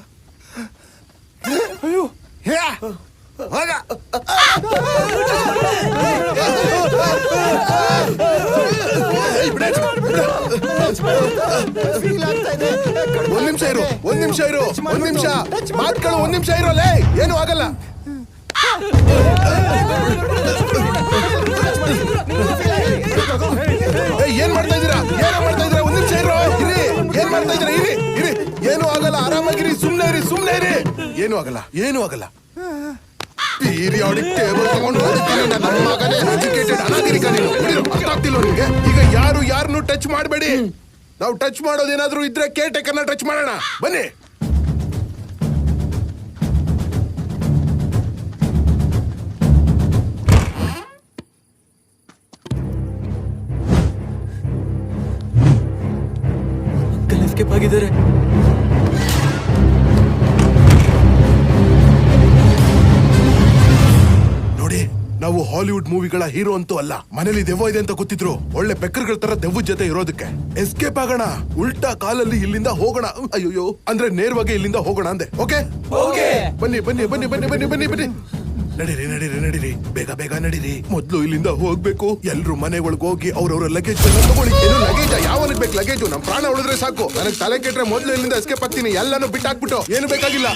ಅಯ್ಯೋ ಒಂದ್ ನಿಮಿಷ ಇರು, ಒಂದ್ ನಿಮಿಷ ಇರು, ಒಂದ್ ನಿಮಿಷ ಮಾತ್ಗಳು, ಒಂದ್ ನಿಮಿಷ ಇರೋಲ್ಲ. ಏನು ಆಗಲ್ಲ. ಏನ್ ಮಾಡ್ತಾ ಇದೀರಾ? ಏನೋ ಮಾಡ್ತಾ ಇದೀರಾ? ಒಂದ್ ನಿಮಿಷ ಇರೋ, ಇರಿ. ಏನ್ ಮಾಡ್ತಾ ಇದೀರಾ? ಇರಿ ಇರಿ. ಏನು ಆಗಲ್ಲ, ಆರಾಮಾಗಿರಿ. ಸುಮ್ನೆ ಇರಿ, ಸುಮ್ನೆ ಇರಿ. ಏನು ಆಗಲ್ಲ, ಏನು ಆಗಲ್ಲ. ಪೀರಿಯಾಡಿಕ್ ಟೇಬಲ್ ತಗೊಂಡು ಹೋಗ್ತೀನಿ. ನನ್ನ ಮಗನೇ ಎಜುಕೇಟೆಡ್ ಅನಾಗರಿಕ ನೀನು. ಅರ್ಥ ಆಗ್ತಿಲ್ಲ ನಿಮ್ಗೆ? ಈಗ ಯಾರನ್ನು ಟಚ್ ಮಾಡಬೇಡಿ. ನಾವು ಟಚ್ ಮಾಡೋದೇನಾದ್ರೂ ಇದ್ರೆ ಕೇರ್ ಟೇಕರ್ನ ಟಚ್ ಮಾಡೋಣ. ಬನ್ನಿ. ಎಸ್ಕೇಪ್ ಆಗಿದ್ದಾರೆ. ನೋಡಿ, ನಾವು ಹಾಲಿವುಡ್ ಮೂವಿಗಳ ಹೀರೋ ಅಂತೂ ಅಲ್ಲ. ಮನೇಲಿ ದೆವ್ವ ಇದೆ ಅಂತ ಗೊತ್ತಿದ್ರು ಒಳ್ಳೆ ಬೆಕ್ಕರ್ಗಳ ತರ ದೆವ್ವದ ಜೊತೆ ಇರೋದಕ್ಕೆ ಎಸ್ಕೇಪ್ ಆಗೋಣ. ಉಲ್ಟಾ ಕಾಲಲ್ಲಿ ಇಲ್ಲಿಂದ ಹೋಗೋಣ. ಅಯ್ಯೋ, ಅಂದ್ರೆ ನೇರವಾಗಿ ಇಲ್ಲಿಂದ ಹೋಗೋಣ ಅಂದೆ. ಓಕೆ, ಬನ್ನಿ ಬನ್ನಿ ಬನ್ನಿ ಬನ್ನಿ ಬನ್ನಿ ಬನ್ನಿ ಬನ್ನಿ. ನಡೀರಿ ನಡೀರಿ ನಡೀರಿ, ಬೇಗ ಬೇಗ ನಡೀರಿ. ಮೊದ್ಲು ಇಲ್ಲಿಂದ ಹೋಗ್ಬೇಕು. ಎಲ್ರು ಮನೆ ಒಳಗೆ ಹೋಗಿ ಅವ್ರವ್ರ ಲಗೇಜ್ ತಗೊಳ್ಳಿ. ಏನು ಲಗೇಜ್? ಯಾವನಿಗೆ ಬೇಕು ಲಗೇಜು? ನಮ್ ಪ್ರಾಣ ಉಳಿದ್ರೆ ಸಾಕು. ನನಗೆ ತಲೆ ಕೆಟ್ರೆ ಮೊದ್ಲು ಇಲ್ಲಿಂದ ಎಸ್ಕೇಪ್ ಆಗ್ತೀನಿ. ಎಲ್ಲಾನು ಬಿಟ್ಟಾಕ್ಬಿಟ್ಟು ಏನು ಬೇಕಾಗಿಲ್ಲ.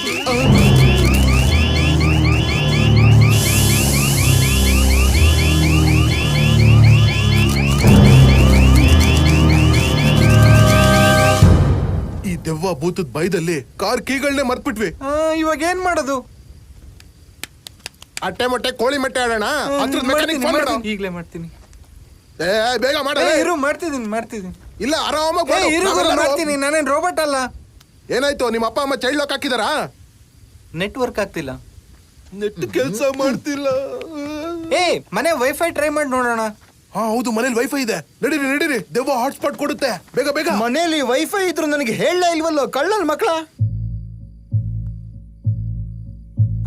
ಈ ದೆವ್ವ ಭೂತದ ಭಯದಲ್ಲಿ ಕಾರ್ ಕೀಗಳನ್ನೇ ಮರ್ತ್ಬಿಟ್ವಿ. ಇವಾಗ ಏನ್ ಮಾಡೋದು? ಅಟ್ಟೆ ಮೊಟ್ಟೆ ಕೋಳಿ ಮೊಟ್ಟೆ ಆಡೋಣ. ಮೆಕ್ಯಾನಿಕ್ ಫೋನ್ ಮಾಡು. ಈಗಲೇ ಮಾಡ್ತೀನಿ. ಬೇಗ ಮಾಡ. ಇರು, ಮಾಡ್ತಿದ್ದೀನಿ. ಇಲ್ಲ, ಆರಾಮಾಗಿ ಮಾಡು. ಮಾಡ್ತೀನಿ, ನಾನೇನ್ ರೋಬೋಟ್ ಅಲ್ಲ. ಏನಾಯ್ತು? ನಿಮ್ಮ ಅಪ್ಪ ಅಮ್ಮ ಚೈಲ್ಡ್ ಲಾಕ್ ಹಾಕಿದಾರಾ? ನೆಟ್ವರ್ಕ್ ಆಗ್ತಿಲ್ಲ. ನೆಟ್ ಕೆಲಸ ಮಾಡ್ತಿಲ್ಲ. ಮನೆ ವೈಫೈ ಟ್ರೈ ಮಾಡಿ ನೋಡೋಣ. ಹಾ ಹೌದು, ಮನೇಲಿ ವೈಫೈ ಇದೆ. ನಡೀರಿ ನಡೀರಿ, ದೆವ್ವ ಹಾಟ್ಸ್ಪಾಟ್ ಕೊಡುತ್ತೆ. ಬೇಗ ಬೇಗ. ಮನೇಲಿ ವೈಫೈ ಇದ್ರು ನನಗೆ ಹೇಳಲೇ ಇಲ್ವಲ್ಲೋ ಕಳ್ಳಲ್ ಮಕ್ಕಳ.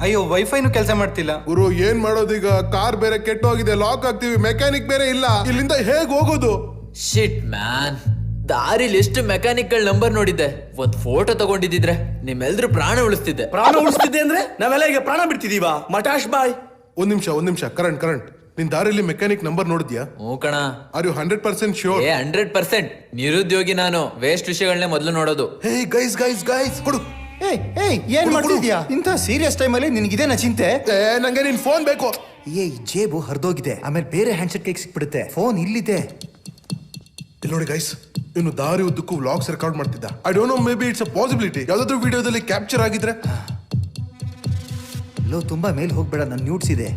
ಅಯ್ಯೋ, ವೈಫೈನು ಕೆಲಸ ಮಾಡ್ತಿಲ್ಲ. ಗುರು, ಏನ್ ಮಾಡೋದೀಗ? ಕಾರ್ ಬೇರೆ ಕೆಟ್ಟೋಗಿದೆ, ಲಾಕ್ ಆಗ್ತೀವಿ, ಮೆಕ್ಯಾನಿಕ್ ಬೇರೆ ಇಲ್ಲ. ಇಲ್ಲಿಂದ ಹೇಗ್ ಹೋಗೋದು? ಶಿಟ್ ಮ್ಯಾನ್, ದಾರಿಲಿ ಎಷ್ಟು ಮೆಕ್ಯಾನಿಕ್ಗಳ ನಂಬರ್ ನೋಡಿದ್ದೆ. ಒಂದ್ ಫೋಟೋ ತಗೊಂಡಿದ್ರೆ ನಿಮ್ಮೆಲ್ರೂ ಪ್ರಾಣ ಉಳಿಸ್ತಿದ್ದೆ. ಪ್ರಾಣ ಉಳಿಸ್ತಿದ್ದೆ ಅಂದ್ರೆ ನಾವೆಲ್ಲ ಈಗ ಪ್ರಾಣ ಬಿಡ್ತಿದೀವಾ? ಮಟಾಶ್ ಬಾಯ್. ಒಂದ್ ನಿಮಿಷ. ಕರೆಂಟ್. ನಿನ್ ದಾರಿಲಿ ಮೆಕ್ಯಾನಿಕ್ ನಂಬರ್ ನೋಡಿದ್ಯಾ? ಹ್ಞೂ ಕಣ. Are you 100% sure? 100%. ನಿರುದ್ಯೋಗಿ ನಾನು. ವೇಸ್ಟ್ ವಿಷಯಗಳನ್ನೇ ಮೊದಲು ನೋಡೋದು. ಹೇ ಗೈಸ್ ಕೊಡು. ಏನ್ ಮಾಡ್ತಿದ್ಯಾ? ಇಂಥ ಸೀರಿಯಸ್ ಟೈಮಲ್ಲಿ ನಿನ್ಗಿದೇನ ಚಿಂತೆ? ನಂಗೆ ನಿನ್ ಫೋನ್ ಬೇಕು. ಜೇಬು ಹರಿದೋಗಿದೆ, ಆಮೇಲೆ ಬೇರೆ ಹ್ಯಾಂಡ್ಸೆಟ್ ಕೈಗೆ ಸಿಕ್ಬಿಡುತ್ತೆ. ಫೋನ್ ಇಲ್ಲಿದೆ. ಇಲ್ಲಿ ನೋಡಿ ಗೈಸ್, ಇನ್ನು ದಾರಿ ಉದ್ದಕ್ಕೂ ವ್ಲಾಗ್ಸ್ ರೆಕಾರ್ಡ್ ಮಾಡ್ತಿದ್ದ. I don't know, may be it's a possibility. ಯಾವ್ದಾದ್ರು ವಿಡಿಯೋದಲ್ಲಿ ಕ್ಯಾಪ್ಚರ್ ಆಗಿದ್ರೆ. ತುಂಬಾ ಮೇಲ್ ಹೋಗ್ಬೇಡ, ನನ್ ನ್ಯೂಟ್ಸ್ ಇದೆ.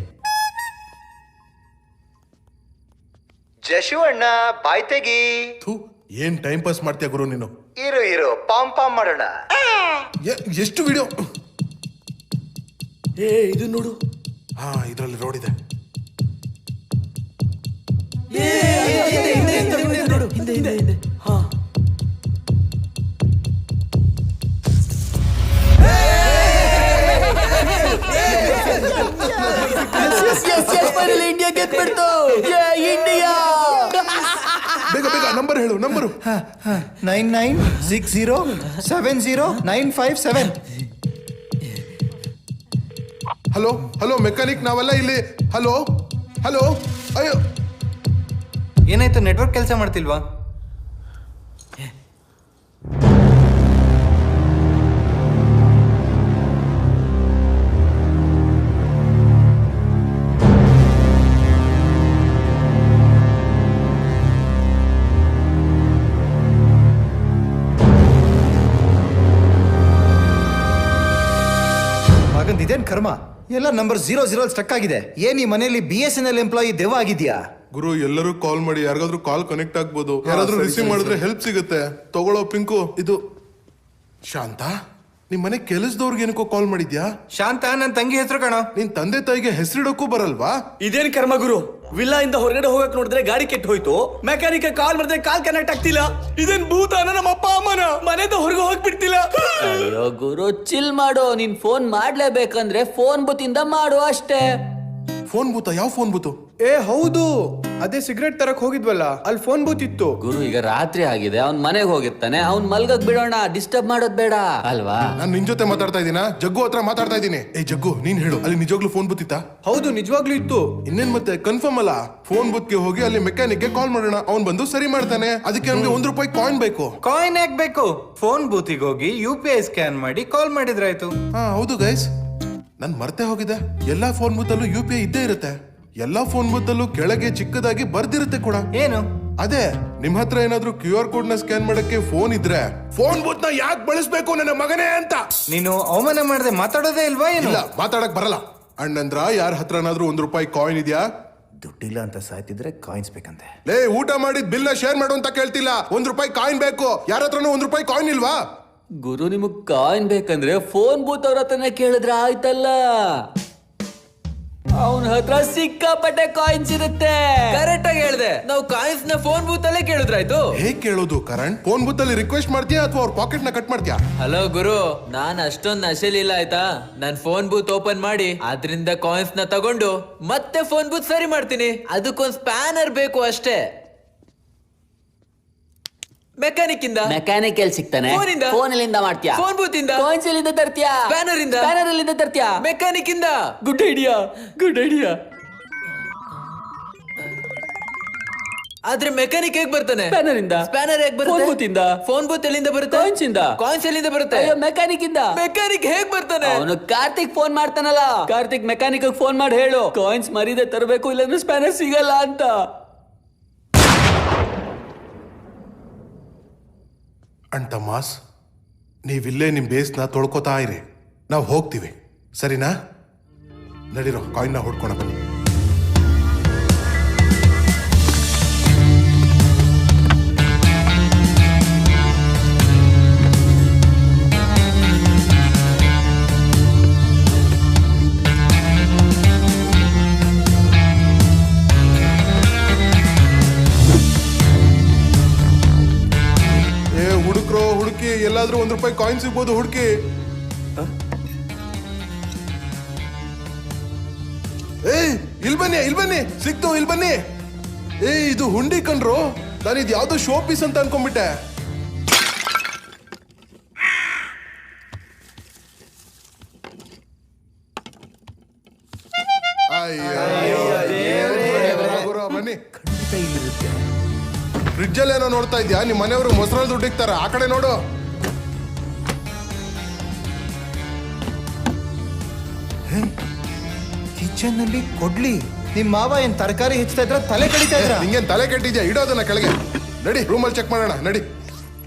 ಜಶು ಅಣ್ಣ, ಬಾಯ್ ತೆಗಿ. ಏನ್ ಟೈಮ್ ಪಾಸ್ ಮಾಡ್ತೀಯ ಗುರು ನೀನು? ಇರು ಪಾಮ್ ಮಾಡೋಣ. ಎಷ್ಟು ವಿಡಿಯೋ? ಇದು ನೋಡು. ಹಾ, ಇದ್ರಲ್ಲಿ ರೋಡ್ ಇದೆ. ಹಿಂದೆ. ಹಾ, ಇಂಡಿಯಾ ಗೆದ್ಬಿಡ್ತು. ಇಂಡಿಯಾ. ಬೇಗ ನಂಬರ್ ಹೇಳು. ನಂಬರು 9960709557. ಹಲೋ ಮೆಕ್ಯಾನಿಕ್, ನಾವೆಲ್ಲ ಇಲ್ಲಿ. ಹಲೋ. ಅಯ್ಯೋ, ಏನಾಯ್ತು? ನೆಟ್ವರ್ಕ್ ಕೆಲಸ ಮಾಡ್ತಿಲ್ವಾ? ಮಗಂದ್ ಇದೇನ್ ಕರ್ಮ ಎಲ್ಲ ನಂಬರ್ 00 ಸ್ಟಕ್ ಆಗಿದೆ. ಏನ್ ಈ ಮನೆಯಲ್ಲಿ BSNL ಎಂಪ್ಲಾಯಿ ದೆವ್ವ ಆಗಿದ್ಯಾ? ಗುರು ಎಲ್ಲರೂ ಕಾಲ್ ಮಾಡಿ ಯಾರಿಗಾದ್ರೂ ಕಾಲ್ ಕನೆಕ್ಟ್ ಆಗ್ಬೋದು, ಯಾರಾದ್ರೂ ರಿಸೀವ್ ಮಾಡಿದ್ರೆ ಹೆಲ್ಪ್ ಸಿಗುತ್ತೆ. ತಗೊಳ್ಳೋ ಪಿಂಕು. ಇದು ಶಾಂತ, ನಿಮ್ ಮನೆ ಕೆಲಸದವ್ರಿಗೆ ಏನಕ್ಕೋ ಕಾಲ್ ಮಾಡಿದ್ಯಾ? ಶಾಂತ ನನ್ನ ತಂಗಿ ಹೆಸರು ಕಣೋ. ನಿನ್ ತಂದೆ ತಾಯಿಗೆ ಹೆಸರಿಡಕ್ಕೂ ಬರಲ್ವಾ? ಇದೇನ್ ಕರ್ಮ ಗುರು, ವಿಲ್ಲಾ ಇಂದ ಹೊರಗಡೆ ಹೋಗಕ್ ನೋಡಿದ್ರೆ ಗಾಡಿ ಕೆಟ್ಟು ಹೋಯ್ತು, ಮೆಕ್ಯಾನಿಕ್ ಕಾಲ್ ಮಾಡಿದ್ರೆ ಕಾಲ್ ಕನೆಕ್ಟ್ ಆಗ್ತಿಲ್ಲ. ಇದೇನ್ ಭೂತಾನ ನಮ್ಮ ಅಪ್ಪ ಅಮ್ಮನ ಮನೆಯಿಂದ ಹೊರಗೆ ಹೋಗ್ಬಿಡ್ತಿಲ್ಲ. ಅಯ್ಯೋ ಗುರು, ಚಿಲ್ ಮಾಡು. ನೀನ್ ಫೋನ್ ಮಾಡ್ಲೇಬೇಕಂದ್ರೆ ಫೋನ್ ಬೂತಿಂದ ಮಾಡು ಅಷ್ಟೇ. ಫೋನ್ ಬೂತ? ಯಾವ ಫೋನ್ ಬೂತು? ಹೌದು, ಅದೇ ಸಿಗರೆಟ್ ತರಕ್ ಹೋಗಿದ್ವಲ್ಲ, ಅಲ್ಲಿ ಫೋನ್ ಬೂತ್ ಇತ್ತು. ಗುರು, ಈಗ ರಾತ್ರಿ ಆಗಿದೆ, ಅವ್ನ್ ಮನೆಗೆ ಹೋಗಿರ್ತಾನೆ, ಅವ್ನ್ ಮಲ್ಗಕ್ ಬಿಡೋಣ, ಡಿಸ್ಟರ್ಬ್ ಮಾಡೋದ್ ಬೇಡ ಅಲ್ವಾ? ನಾನ್ ನಿನ್ ಜೊತೆ ಮಾತಾಡ್ತಾ ಇದೀನಾ? ಜಗ್ಗು ಹತ್ರ ಮಾತಾಡ್ತಾ ಇದೀನಿ. ಜಗ್ಗು, ನೀನ್ ಹೇಳು, ಅಲ್ಲಿ ನಿಜವಾಗ್ಲೂ ಫೋನ್ ಬೂತ್ ಇತ್ತಾ? ಹೌದು, ನಿಜವಾಗ್ಲೂ ಇತ್ತು. ಇನ್ನೇನ್ ಮತ್ತೆ, ಕನ್ಫರ್ಮ್ ಅಲ್ಲ? ಫೋನ್ ಬೂತ್ಗೆ ಹೋಗಿ ಅಲ್ಲಿ ಮೆಕ್ಯಾನಿಕ್ಗೆ ಕಾಲ್ ಮಾಡೋಣ, ಅವ್ನ್ ಬಂದು ಸರಿ ಮಾಡ್ತಾನೆ. ಅದಕ್ಕೆ ನಮ್ಗೆ ₹1 ಕಾಯಿನ್ ಬೇಕು. ಕಾಯಿನ್ ಯಾಕೆ ಬೇಕು? ಫೋನ್ ಬೂತಿಗೆ ಹೋಗಿ UPI ಸ್ಕ್ಯಾನ್ ಮಾಡಿ ಕಾಲ್ ಮಾಡಿದ್ರಾಯ್ತು. ಹಾ ಹೌದು ಗೈಸ್, ನನ್ ಮರ್ತೆ ಹೋಗಿದೆ. ಎಲ್ಲಾ ಫೋನ್ ಬೂತ್ ಅಲ್ಲೂ UPI ಇದ್ದೇ ಇರುತ್ತೆ. ಎಲ್ಲಾ ಫೋನ್ ಬೂತ್ ಅಲ್ಲೂ ಕೆಳಗೆ ಚಿಕ್ಕದಾಗಿ ಬರ್ದಿರುತ್ತೆ ಕೂಡ. ಏನು? ಅದೇ, ನಿಮ್ ಹತ್ರ ಏನಾದ್ರೂ QR ಕೋಡ್ ನ ಸ್ಕ್ಯಾನ್ ಮಾಡಕ್ಕೆ ಫೋನ್ ಇದ್ರೆ ಫೋನ್ ಬೂತ್ ನ ಯಾಕೆ ಬಳಸ್ಬೇಕು ನನ್ನ ಮಗನೇ ಅಂತ. ನೀನು ಅವಮಾನ ಮಾಡದೆ ಮಾತಾಡೋದೇ ಇಲ್ವಾ ಏನು? ಇಲ್ಲ, ಮಾತಾಡಕ್ ಬರಲ್ಲ. ಅಣ್ಣಂದ್ರ ಯಾರ ಹತ್ರನಾದ್ರೂ ₹1 ಕಾಯಿನ್ ಇದೆಯಾ? ದುಡ್ಡಿಲ್ಲ ಅಂತ ಸಾಯ್ತಿದ್ರೆ ಕಾಯಿನ್ಸ್ ಬೇಕಂತೆ. ಲೇ, ಊಟ ಮಾಡಿದ್ ಬಿಲ್ ನ ಶೇರ್ ಮಾಡು ಅಂತ ಕೇಳ್ತಿಲ್ಲ. ₹1 ಕಾಯಿನ್ ಬೇಕು. ಯಾರ ಹತ್ರನೂ ₹1 ಕಾಯಿನ್ ಇಲ್ವಾ? ಗುರು, ನಿಮಗ್ ಕಾಯಿನ್ ಬೇಕಂದ್ರೆ ಫೋನ್ ಬೂತ್ ಅವ್ರ ಹತ್ರನೇ ಕೇಳಿದ್ರೆ ಆಯ್ತಲ್ಲ. ಅವನ ಹತ್ರ ಸಿಕ್ಕಾಪಟ್ಟೆ ಕಾಯಿನ್ಸ್ ಇರುತ್ತೆ. ಕರೆಕ್ಟ್ ಆಗಿ ಹೇಳ್ದೆ. ನಾವು ಕಾಯಿನ್ಸ್ ನ ಫೋನ್ ಬೂತ್ ಅಲ್ಲೇ ಕೇಳಿದ್ರಾಯ್ತು. ಹೇಗ್ ಕೇಳೋದು ಕರಣ್? ಫೋನ್ ಬೂತ್ ಅಲ್ಲಿ ರಿಕ್ವೆಸ್ಟ್ ಮಾಡ್ತೀಯಾ ಅಥವಾ ಅವ್ರ ಪಾಕೆಟ್ ನ ಕಟ್ ಮಾಡ್ತೀಯಾ? ಹಲೋ ಗುರು, ನಾನ್ ಅಷ್ಟೊಂದ್ ನಶೆಲಿಲ್ಲ ಆಯ್ತಾ. ನಾನ್ ಫೋನ್ ಬೂತ್ ಓಪನ್ ಮಾಡಿ ಅದ್ರಿಂದ ಕಾಯಿನ್ಸ್ ನ ತಗೊಂಡು ಮತ್ತೆ ಫೋನ್ ಬೂತ್ ಸರಿ ಮಾಡ್ತೀನಿ. ಅದಕ್ಕೊಂದ್ ಸ್ಪ್ಯಾನರ್ ಬೇಕು ಅಷ್ಟೇ. ಮೆಕ್ಯಾನಿಕ್ ಇಂದ, ಮೆಕ್ಯಾನಿಕ್ ಎಲ್ಲಿ ಸಿಗ್ತಾನೆ? ಫೋನಿಂದ. ಫೋನ್ ಎಲ್ಲಿಂದ ಮಾಡ್ತೀಯಾ? ಫೋನ್ ಬೂತ್ ಇಂದ. ಕಾಯಿನ್ಸ್ ಎಲ್ಲಿಂದ ತರ್ತೀಯಾ? ಸ್ಪ್ಯಾನರ್ ಇಂದ. ಸ್ಪ್ಯಾನರ್ ಎಲ್ಲಿಂದ ತರ್ತೀಯಾ? ಮೆಕ್ಯಾನಿಕ್ ಇಂದ. Good idea, good idea. ಆದ್ರೆ ಮೆಕ್ಯಾನಿಕ್ ಹೇಗ್ ಬರ್ತಾನೆ? ಸ್ಪ್ಯಾನರ್ ಇಂದ. ಸ್ಪ್ಯಾನರ್ ಹೇಗ್ ಬರುತ್ತೆ? ಫೋನ್ ಬೂತ್ ಇಂದ. ಫೋನ್ ಬೂತ್ ಎಲ್ಲಿಂದ ಬರುತ್ತೆ? ಕಾಯಿನ್ಸ್ ಇಂದ. ಕಾಯಿನ್ಸ್ ಎಲ್ಲಿಂದ ಬರುತ್ತೆ? ಅಯ್ಯೋ, ಮೆಕ್ಯಾನಿಕ್ ಇಂದ. ಮೆಕ್ಯಾನಿಕ್ ಹೇಗ್ ಬರ್ತಾನೆ? ಅವನು ಕಾರ್ತಿಕ್ ಫೋನ್ ಮಾಡ್ತಾನಲ್ಲ, ಕಾರ್ತಿಕ್ ಮೆಕ್ಯಾನಿಕ್ ಫೋನ್ ಮಾಡಿ ಹೇಳು, ಕಾಯಿನ್ಸ್ ಮರೀದೆ ತರಬೇಕು, ಇಲ್ಲಾಂದ್ರೆ ಸ್ಪ್ಯಾನರ್ ಸಿಗಲ್ಲ ಅಂತ. ಅಣ್ತಮ್ಮಾಸ್, ನೀವಿಲ್ಲೇ ನಿಮ್ ಬೇಸ್ನ ತೊಳ್ಕೊತಾ ಇರಿ, ನಾವು ಹೋಗ್ತೀವಿ, ಸರಿನಾ? ನಡೀರೋ, ಕಾಯಿನ್ನ ಹೊಡ್ಕೊಂಡ ಬನ್ನಿ. ಹುಡುಕಿ, ಎಲ್ಲಾದ್ರೂ ₹1 ಕಾಯಿನ್ ಸಿಗ್ಬೋದು, ಹುಡುಕಿ. ಇಲ್ ಬನ್ನಿ, ಸಿಕ್ತು, ಇಲ್ ಬನ್ನಿ. ಇದು ಹುಂಡಿ ಕಣ್ರು. ನಾನು ಇದು ಯಾವ್ದೋ ಶೋ ಪೀಸ್ ಅಂತ ಅನ್ಕೊಂಡ್ಬಿಟ್ಟೆ. ಬನ್ನಿ. ಫ್ರಿಡ್ಜ್ ಅಲ್ಲಿ ಏನೋ ನೋಡ್ತಾ ಇದ್ಯಾ? ನಿಮ್ ಮನೆಯವರು ಮೊಸರಲ್ಲಿ ದುಡ್ಡಿಕ್ತಾರ, ಆ ಕಡೆ ನೋಡು. ಕಿಚನ್ ಅಲ್ಲಿ ಕೊಡ್ಲಿ. ನಿಮ್ ಮಾವ ಏನ್ ತರಕಾರಿ ಹೆಚ್ಚುತ್ತಾ ಇದ್ರ ತಲೆ ಕಡಿತಾ ಇದ್ರ? ನಿಂಗೇನ್ ತಲೆ ಕೆಟ್ಟಿದ್ಯಾ? ಇಡೋದನ್ನ ಕೆಳಗೆ. ನಡಿ, ರೂಮಲ್ಲಿ ಚೆಕ್ ಮಾಡೋಣ. ನಡಿ,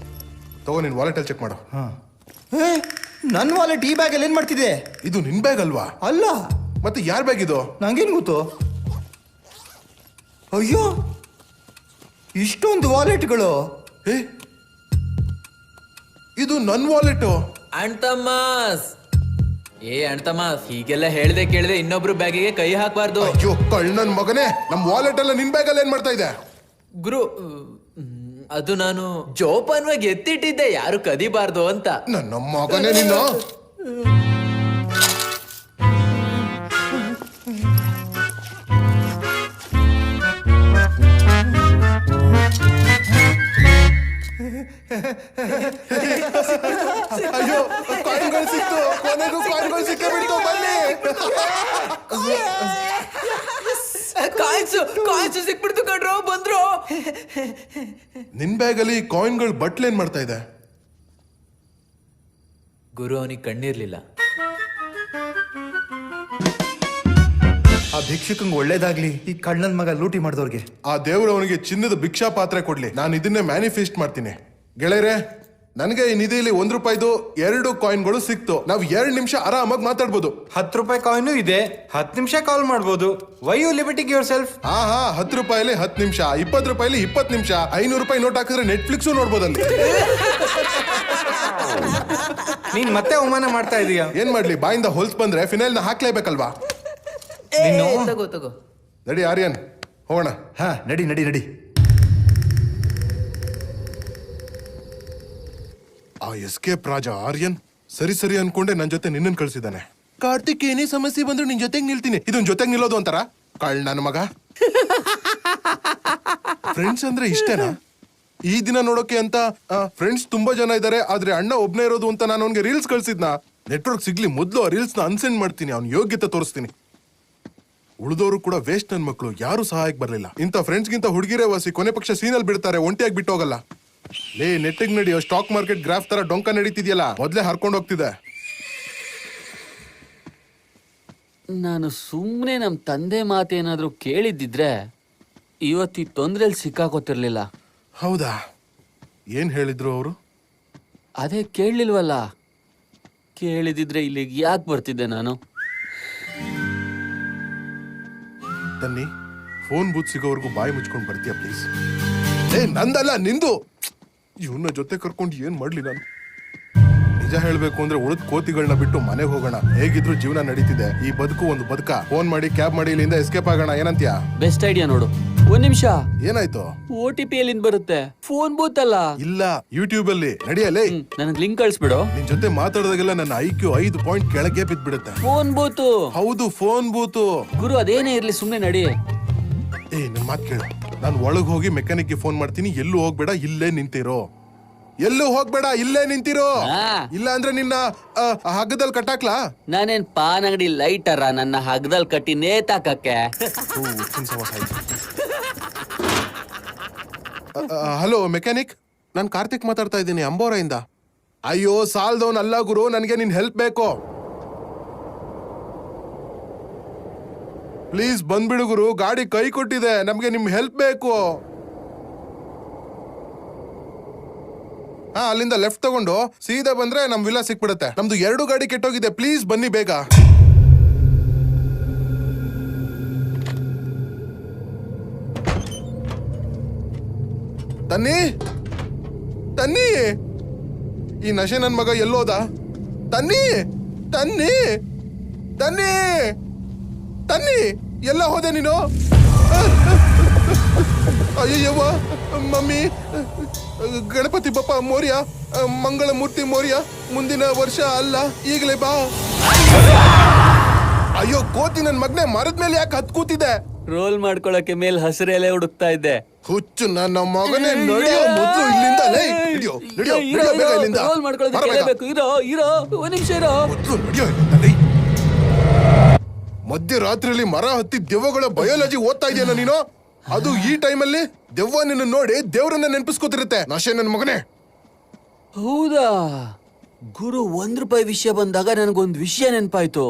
ತಗೋ, ನಿನ್ ವಾಲೆಟ್ ಅಲ್ಲಿ ಚೆಕ್ ಮಾಡು. ನನ್ ವಾಲೆಟ್ ಈ ಬ್ಯಾಗ್ ಅಲ್ಲಿ ಏನ್ ಮಾಡ್ತಿದೆ? ಇದು ನಿನ್ ಬ್ಯಾಗ್ ಅಲ್ವಾ? ಅಲ್ಲ, ಮತ್ತೆ ಯಾರ್ ಬ್ಯಾಗ್ ಇದು? ನಂಗೇನ್ ಗೊತ್ತು? ಅಯ್ಯೋ, ಇಷ್ಟೊಂದು ವಾಲೆಟ್ಗಳು. ಇದು ನನ್ ವಾಲೆಟ್. ಅಣ್ತಮ್ಮಾಸ್, ಅಣ್ತಮ್ಮಾಸ್, ಹೀಗೆಲ್ಲ ಹೇಳ್ದೆ ಕೇಳ್ದೆ ಇನ್ನೊಬ್ರು ಬ್ಯಾಗಿಗೆ ಕೈ ಹಾಕ್ಬಾರ್ದು. ಅಯ್ಯೋ ಕಳ್ಳನ್ ಮಗನೇ, ನಮ್ ವಾಲೆಟ್ ಎಲ್ಲ ನಿನ್ ಬ್ಯಾಗ್ ಅಲ್ಲಿ ಏನ್ ಮಾಡ್ತಾ ಇದೆ? ಗುರು, ಅದು ನಾನು ಜೋಪಾನವಾಗಿ ಎತ್ತಿಟ್ಟಿದ್ದೆ, ಯಾರು ಕದಿಬಾರ್ದು ಅಂತ. ನನ್ನ ಮಗನೇ ನೀನು. ಅಯ್ಯೋ, ಕಾಯಿನ್ಗಳು ಸಿಕ್ತು, ಕೊನೆಗೂ ಕಾಯಿನ್ಗಳು ಸಿಕ್ಕೇ ಬಿಡ್ತು. ಬನ್ನಿ, ಕಾಯಿನ್ಸ್ ಸಿಕ್ಬಿಡ್ತು ಕಣ್ರೋ, ಬಂದ್ರು. ನಿನ್ ಬ್ಯಾಗ್ ಅಲ್ಲಿ ಕಾಯಿನ್ಗಳು ಬಟ್ಲೇನ್ ಮಾಡ್ತಾ ಇದೆ? ಗುರು, ಅವನಿಗೆ ಕಣ್ಣಿರ್ಲಿಲ್ಲ. ಆ ಭಿಕ್ಷುಕಂಗ್ ಒಳ್ಳೇದಾಗ್ಲಿ, ಈ ಕಣ್ಣನ್ ಮಗ ಲೂಟಿ ಮಾಡಿದವ್ರಿಗೆ. ಆ ದೇವ್ರು ಅವನಿಗೆ ಚಿನ್ನದ ಭಿಕ್ಷಾ ಪಾತ್ರೆ ಕೊಡ್ಲಿ. ನಾನು ಇದನ್ನೇ ಮ್ಯಾನಿಫೆಸ್ಟ್ ಮಾಡ್ತೀನಿ. ಗೆಳೆಯರೆ, ನನಗೆ ಈ ನಿಧಿಲಿ ₹1 2 ಕಾಯಿನ್ಗಳು ಸಿಕ್ತು. ನಾವ್ 2 ನಿಮಿಷ ಆರಾಮಾಗಿ ಮಾತಾಡ್ಬೋದು. ₹10 ಕಾಯಿನು ಇದೆ, 10 ನಿಮಿಷ ಕಾಲ್ ಮಾಡ್ಬೋದು. Why you limiting yourself? ಹಾ ₹10 10 ನಿಮಿಷ, ₹20 20 ನಿಮಿಷ, ₹500 ನೋಟ್ ಹಾಕಿದ್ರೆ ನೆಟ್ಫ್ಲಿಕ್ಸು ನೋಡ್ಬೋದಲ್ಲಿ. ನೀನ್ ಮತ್ತೆ ಅವಮಾನ ಮಾಡ್ತಾ ಇದೀಯಾ. ಏನ್ ಮಾಡ್ಲಿ, ಬಾಯಿಂದ ಹೊಲ್ಸ್ ಬಂದ್ರೆ ಫಿನೈಲ್ ನ ಹಾಕ್ಲೇಬೇಕಲ್ವಾ? ತಗೋ ನಡಿ ಆರ್ಯನ್, ಹೋಗೋಣ. ಹಾ ನಡಿ ನಡಿ ನಡಿ. ಆ ಎಸ್ಕೇಪ್ ರಾಜ ಆರ್ಯನ್ ಸರಿ ಅನ್ಕೊಂಡೆ ನನ್ ಜೊತೆ ನಿನ್ನನ್ ಕಳ್ಸಿದಾನೆ. ಕಾರ್ತಿಕ್ ಏನೇ ಸಮಸ್ಯೆ ಬಂದ್ರು ನಿನ್ ಜೊತೆಗ್ ನಿಲ್ತೀನಿ. ಇದನ್ ಜೊತೆಗ್ ನಿಲ್ಲೋದು ಅಂತಾರ? ಕಳ್ ನನ್ನ ಮಗ. ಫ್ರೆಂಡ್ಸ್ ಅಂದ್ರೆ ಇಷ್ಟೇನಾ? ಈ ದಿನ ನೋಡೋಕೆ ಅಂತ ಫ್ರೆಂಡ್ಸ್ ತುಂಬಾ ಜನ ಇದಾರೆ, ಆದ್ರೆ ಅಣ್ಣ ಒಬ್ನೇ ಇರೋದು ಅಂತ ನಾನು ಅವ್ನಿಗೆ ರೀಲ್ಸ್ ಕಳ್ಸಿದ್ನ. ನೆಟ್ವರ್ಕ್ ಸಿಗ್ಲಿ ಮೊದ್ಲು ಆ ರೀಲ್ಸ್ ನ ಅನ್ಸೆಂಡ್ ಮಾಡ್ತೀನಿ, ಅವ್ನ ಯೋಗ್ಯತೆ ತೋರಿಸ್ತೀನಿ. ಉಳಿದವರು ಕೂಡ ವೇಸ್ಟ್ ನನ್ ಮಕ್ಳು, ಯಾರು ಸಹಾಯಕ್ಕೆ ಬರ್ಲಿಲ್ಲ. ಇಂಥ ಫ್ರೆಂಡ್ಸ್ ಗಿಂತ ಹುಡುಗಿರೇ ವಾಸಿ, ಕೊನೆ ಪಕ್ಷ ಸೀನಲ್ಲಿ ಬಿಡ್ತಾರೆ, ಒಂಟಿಯಾಗಿ ಬಿಟ್ಟು ಹೋಗಲ್ಲ. ಲೇ ನೆಟ್ಟಿಗ್ ನಡೆಯೋ ಸ್ಟಾಕ್ ಮಾರ್ಕೆಟ್ ಗ್ರಾಫ್ ತರ ಡೊಂಕ ನಡೀತಿದ್ಯಲ್ಲ, ಮೊದ್ಲೇ ಹರ್ಕೊಂಡು ಹೋಗ್ತಿದೆ. ನಾನು ಸುಮ್ಮನೆ ನಮ್ಮ ತಂದೆ ಮಾತೇನಾದ್ರೂ ಕೇಳಿದ್ದಿದ್ರೆ ಇವತ್ತು ಈ ತೊಂದ್ರೆಯಲ್ಲಿ ಸಿಕ್ಕಾಕೋತಿರ್ಲಿಲ್ಲ. ಹೌದಾ? ಏನ್ ಹೇಳಿದ್ರು ಅವರು? ಅದೇ ಕೇಳಲಿಲ್ವಲ್ಲ. ಕೇಳಿದಿದ್ರೆ ಇಲ್ಲಿಗೆ ಯಾಕೆ ಬರ್ತಿದ್ದೆ ನಾನು? ತನ್ನಿ, ಫೋನ್ ಬೂತ್ ಸಿಗೋವರೆಗೂ ಬಾಯಿ ಮುಚ್ಕೊಂಡು ಬರ್ತೀಯ ಪ್ಲೀಸ್? ಏ ನಂದಲ್ಲ, ನಿಂದು. ಇವನ್ನ ಜೊತೆ ಕರ್ಕೊಂಡು ಏನ್ ಮಾಡ್ಲಿ ನಾನು? ನಿಜ ಹೇಳ್ಬೇಕು ಅಂದ್ರೆ ಉಳಿದ ಕೋತಿಗಳನ್ನ ಬಿಟ್ಟು ಮನೆಗೆ ಹೋಗೋಣ. ಹೇಗಿದ್ರು ಜೀವನ ನಡೀತಿದೆ, ಈ ಬದುಕು ಒಂದು ಬದುಕ. ಫೋನ್ ಮಾಡಿ ಕ್ಯಾಬ್ ಮಾಡಿ ಇಲ್ಲಿಂದ ಎಸ್ಕೇಪ್ ಆಗೋಣ, ಏನಂತ್ಯಾ? ಬೆಸ್ಟ್ ಐಡಿಯಾ ನೋಡು. ಒಂದ್ ನಿಮಿಷ, ಏನಾಯ್ತು? OTP ಎಲ್ಲಿಂದ ಬರುತ್ತೆ? ಫೋನ್ ಬೂತ್ ಅಲ್ಲ. ಇಲ್ಲ, ಯೂಟ್ಯೂಬ್ ಅಲ್ಲಿ. ನಡಿಯಲೇ, ನನಗ್ ಲಿಂಕ್ ಕಳಿಸ್ಬಿಡು. ನಿನ್ ಜೊತೆ ಮಾತಾಡಿದಾಗೆಲ್ಲ ನನ್ನ IQ 5 ಪಾಯಿಂಟ್ ಕೆಳಗೆ ಬಿದ್ಬಿಡುತ್ತೆ. ಫೋನ್ ಬೂತು. ಹೌದು, ಫೋನ್ ಬೂತು. ಗುರು ಅದೇನೇ ಇರ್ಲಿ, ಸುಮ್ನೆ ನಡಿ. ಏ ನನ್ ಮಾತ್ ಕೇಳು, ನಾನು ಒಳಗ್ ಹೋಗಿ ಮೆಕ್ಯಾನಿಕ್ ಗೆ ಫೋನ್ ಮಾಡ್ತೀನಿ. ಎಲ್ಲೂ ಹೋಗ್ಬೇಡ, ಇಲ್ಲೇ ನಿಂತಿರೋ. ಎಲ್ಲೂ ಹೋಗ್ಬೇಡ, ಇಲ್ಲೇ ನಿಂತಿರೋ. ಇಲ್ಲ ಅಂದ್ರೆ ನಿನ್ನ ಹಗ್ಗದಲ್ಲಿ ಕಟ್ಟಾಕ್ಲಾ? ನಾನೇನ್ ಪಾನ್ ಅಂಗಡಿ ಲೈಟರ ನನ್ನ ಹಗ್ಗದಲ್ಲಿ ಕಟ್ಟಿ ನೇತಾಕಕ್ಕೆ? ಹಲೋ ಮೆಕ್ಯಾನಿಕ್, ನಾನು ಕಾರ್ತಿಕ್ ಮಾತಾಡ್ತಾ ಇದ್ದೀನಿ, ಅಂಬೋರೆಯಿಂದ. ಅಯ್ಯೋ ಸಾಲ್ದವನ್ ಅಲ್ಲ ಗುರು, ನನಗೆ ನಿನ್ ಹೆಲ್ಪ್ ಬೇಕು. ಪ್ಲೀಸ್ ಬಂದ್ಬಿಡು ಗುರು, ಗಾಡಿ ಕೈ ಕೊಟ್ಟಿದೆ, ನಮ್ಗೆ ನಿಮ್ ಹೆಲ್ಪ್ ಬೇಕು. ಹಾ, ಅಲ್ಲಿಂದ ಲೆಫ್ಟ್ ತಗೊಂಡು ಸೀದಾ ಬಂದ್ರೆ ನಮ್ ವಿಲ್ಲಾ ಸಿಕ್ಬಿಡುತ್ತೆ. ನಮ್ದು 2 ಗಾಡಿ ಕೆಟ್ಟೋಗಿದೆ, ಪ್ಲೀಸ್ ಬನ್ನಿ ಬೇಗ. ತನ್ನಿ ತನ್ನಿ, ಈ ನಶೆ ನನ್ ಮಗ ಎಲ್ಲೋದ? ತನ್ನಿ ತನ್ನಿ ತನ್ನಿ ತನ್ನಿ, ಎಲ್ಲ ಹೋದೆ ನೀನು? ಅಯ್ಯವ್ವ, ಮಮ್ಮಿ, ಗಣಪತಿ ಬಪ್ಪ ಮೋರ್ಯ, ಮಂಗಳ ಮೂರ್ತಿ ಮೋರ್ಯ, ಮುಂದಿನ ವರ್ಷ ಅಲ್ಲ ಈಗಲೇ ಬಾ. ಅಯ್ಯೋ ಕೋತಿ ನನ್ ಮಗ್ನೆ, ಮರದ ಮೇಲೆ ಯಾಕೆ ಹತ್ ಕೂತಿದೆ? ರೋಲ್ ಮಾಡ್ಕೊಳಕ್ಕೆ ಮೇಲ್ ಹಸಿರು ಎಲೆ ಹುಡುಕ್ತಾ ಇದ್ದೆ. ಹುಚ್ಚು ನನ್ನ ಮಗನೇ, ನಡೆಯೋ ಮೊದ್ಲು ಇಲ್ಲಿಂದ. ನಡೆಯೋ ಬೇಗ ಇಲ್ಲಿಂದ. ರೋಲ್ ಮಾಡ್ಕೊಳ್ಳೋದಕ್ಕೆ ಎಲೆ ಬೇಕು. ಇರೋ ಒಂದ್ ನಿಮಿಷ ಇರೋ. ಮೊದ್ಲು ನಡೆಯೋ ಇಲ್ಲಿಂದ. ನಡಿ. ಮಧ್ಯರಾತ್ರಿಯಲ್ಲಿ ಮರ ಹತ್ತಿ ದೆವ್ವಗಳ ಬಯೋಲಜಿ ಓದ್ತಾ ಇದೆಯಲ್ಲ ನೀನು? ಅದು ಈ ಟೈಮಲ್ಲಿ ದೆವ್ವ ನಿನ್ನ ನೋಡಿ ದೇವ್ರನ್ನ ನೆನಪಿಸ್ಕೋತಿರುತ್ತೆ. ನಶೆ ನನ್ನ ಮಗನೇ. ಹೌದಾ ಗುರು, ₹1 ವಿಷಯ ಬಂದಾಗ ನನಗೊಂದು ವಿಷಯ ನೆನಪಾಯ್ತು.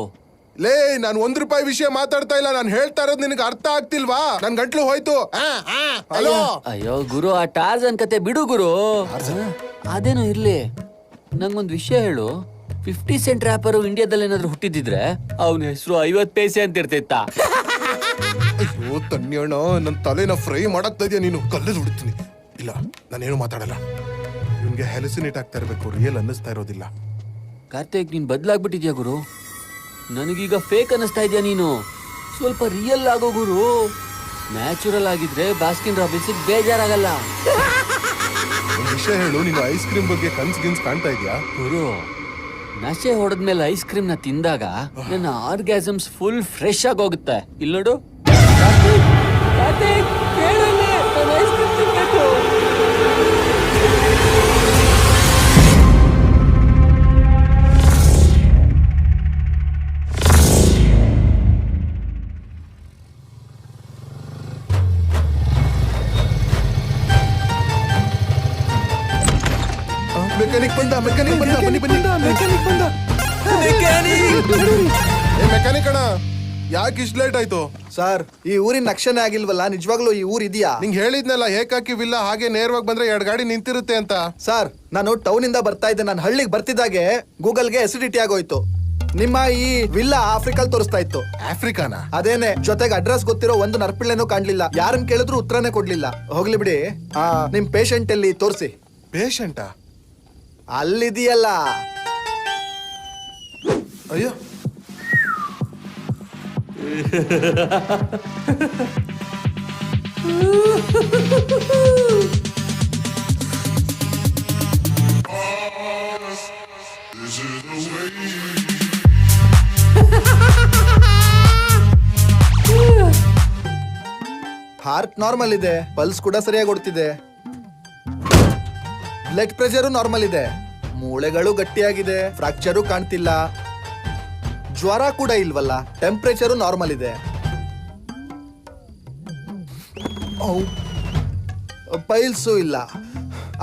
ಲೇ, ನಾನು ₹1 ವಿಷಯ ಮಾತಾಡ್ತಾ ಇಲ್ಲ, ನಾನು ಹೇಳ್ತಾ ಇರೋದು ನಿನಗೆ ಅರ್ಥ ಆಗ್ತಿಲ್ವಾ? ನನ್ ಗಂಟ್ಲು ಹೋಯ್ತು. ಹಲೋ. ಅಯ್ಯೋ ಗುರು, ಆ ಟಾರ್ಜನ್ ಕತೆ ಬಿಡು ಗುರು. ಅದೇನೋ ಇರ್ಲಿ, ನಂಗೊಂದು ವಿಷಯ ಹೇಳು. 50 ಸೆಂಟ್ ರ್ಯಾಪರು ಇಂಡಿಯಾದಲ್ಲಿ ಏನಾದ್ರು ಹುಟ್ಟಿದಿದ್ರೆ ಅವನ ಹೆಸರು 50 ಪೈಸೆ ಅಂತ ಇರ್ತಿತ್ತ. ಅಯ್ಯೋ ತನ್ಯಣ್ಣ, ನನ್ನ ತಲೆನ ಫ್ರೈ ಮಾಡಕ್ತಾ ಇದೆಯಾ ನೀನು? ಕಲ್ಲಲ್ಲಿ ಹುಡುಕ್ತೀನಿ. ಇಲ್ಲ, ನಾನೇನು ಮಾತಾಡಲ್ಲ. ಇವನ್ಗೆ ಹೆಲಸಿನೇಟ್ ಆಗ್ತಾ ಇರ್ಬೇಕು, ರಿಯಲ್ ಅನ್ನಿಸ್ತಾ ಇರೋದಿಲ್ಲ. ಕಾರ್ತಿಕ್, ನೀನ್ ಬದ್ಲಾಗ್ಬಿಟ್ಟಿದ್ಯಾ ಗುರು. ನನಗೀಗ ಫೇಕ್ ಅನ್ನಿಸ್ತಾ ಇದೆಯಾ ನೀನು? ಸ್ವಲ್ಪ ರಿಯಲ್ ಆಗೋ ಗುರು. ನ್ಯಾಚುರಲ್ ಆಗಿದ್ರೆ ಬಾಸ್ಕಿನ್ ರಾಬಿನ್ಸ್ ಬೇಜಾರಾಗಲ್ಲ. ಒಂದು ವಿಷಯ ಹೇಳು, ನೀನು ಐಸ್ ಕ್ರೀಮ್ ಬಗ್ಗೆ ಕನ್ಸ್ ಕಾಣ್ತಾ ಇದೆಯಾ? ಗುರು, ನಶೆ ಹೊಡೆದ್ಮೇಲೆ ಐಸ್ ಕ್ರೀಮ್ ನ ತಿಂದಾಗ ನನ್ನ ಆರ್ಗ್ಯಾಸಮ್ಸ್ ಫುಲ್ ಫ್ರೆಶ್ ಆಗಿ ಹೋಗುತ್ತೆ. ಇಲ್ಲಿ ನೋಡು. ಕಾರ್ತಿಕ್, ಕೇಳಲ್ಲಿ, ನಾನು ಐಸ್ ಕ್ರೀಮ್ ತಿನ್ಬೇಕು. ಮೆಕ್ಯಾನಿಕ್ ಬಂದ, ಮೆಕ್ಯಾನಿಕ್ ಬಂದ, ಬನ್ನಿ ಬನ್ನಿ. ಮೆಕ್ಯಾನಿಕ್ ಬಂದ. ಏ ಮೆಕ್ಯಾನಿಕ್ ಅಣ್ಣ, ಯಾಕೆ ಇಷ್ಟು ಲೇಟ್ ಆಯ್ತು? ಸರ್ ಈ ಊರಿನ ನಕ್ಷನೇ ಆಗಿಲ್ವಲ್ಲ, ನಿಜವಾಗ್ಲೂ ಈ ಊರ್ ಇದೆಯಾ? ನಿಂಗೆ ಹೇಳಿದ್ನಲ್ಲ ಏಕಾಕಿ ವಿಲ್ಲ ಹಾಗೆ ನೇರವಾಗಿ ಬಂದ್ರೆ 2 ಗಾಡಿ ನಿಂತಿರುತ್ತೆ ಅಂತ. ಸರ್ ನಾನು ಟೌನ್ ಇಂದ ಬರ್ತಾ ಇದ್ದೆ, ನಾನು ಹಳ್ಳಿಗೆ ಬರ್ತಿದ್ದಾಗೆ ಗೂಗಲ್ಗೆ ಎಸಿಡಿಟಿ ಆಗೋಯ್ತು. ನಿಮ್ಮ ಈ ವಿಲ್ಲಾ ಆಫ್ರಿಕಲ್ ತೋರಿಸ್ತಾ ಇತ್ತು. ಆಫ್ರಿಕಾನ? ಅದೇನೆ, ಜೊತೆಗೆ ಅಡ್ರೆಸ್ ಗೊತ್ತಿರೋ ಒಂದು ನರ್ಪಿಳ್ಳೆನೂ ಕಾಣ್ಲಿಲ್ಲ. ಯಾರನ್ನ ಕೇಳಿದ್ರು ಉತ್ತರನೇ ಕೊಡ್ಲಿಲ್ಲ. ಹೋಗ್ಲಿ ಬಿಡಿ, ನಿಮ್ ಪೇಷಂಟ್ ಎಲ್ಲಿ ತೋರಿಸಿ. ಪೇಷಂಟಾ? ಅಲ್ಲಿದೆಯಲ್ಲ. ಅಯ್ಯೋ ಹಾರ್ಟ್ ನಾರ್ಮಲ್ ಇದೆ, ಪಲ್ಸ್ ಕೂಡ ಸರಿಯಾಗಿ ಓಡ್ತಿದೆ, ಬ್ಲಡ್ ಪ್ರೆಷರು ನಾರ್ಮಲ್ ಇದೆ, ಮೂಳೆಗಳು ಗಟ್ಟಿಯಾಗಿದೆ, ಫ್ರಾಕ್ಚರು ಕಾಣ್ತಿಲ್ಲ, ಜ್ವರ ಕೂಡ ಇಲ್ವಲ್ಲ, ಟೆಂಪರೇಚರು ನಾರ್ಮಲ್ ಇದೆ. ಪೈಲ್ಸು ಇಲ್ಲ.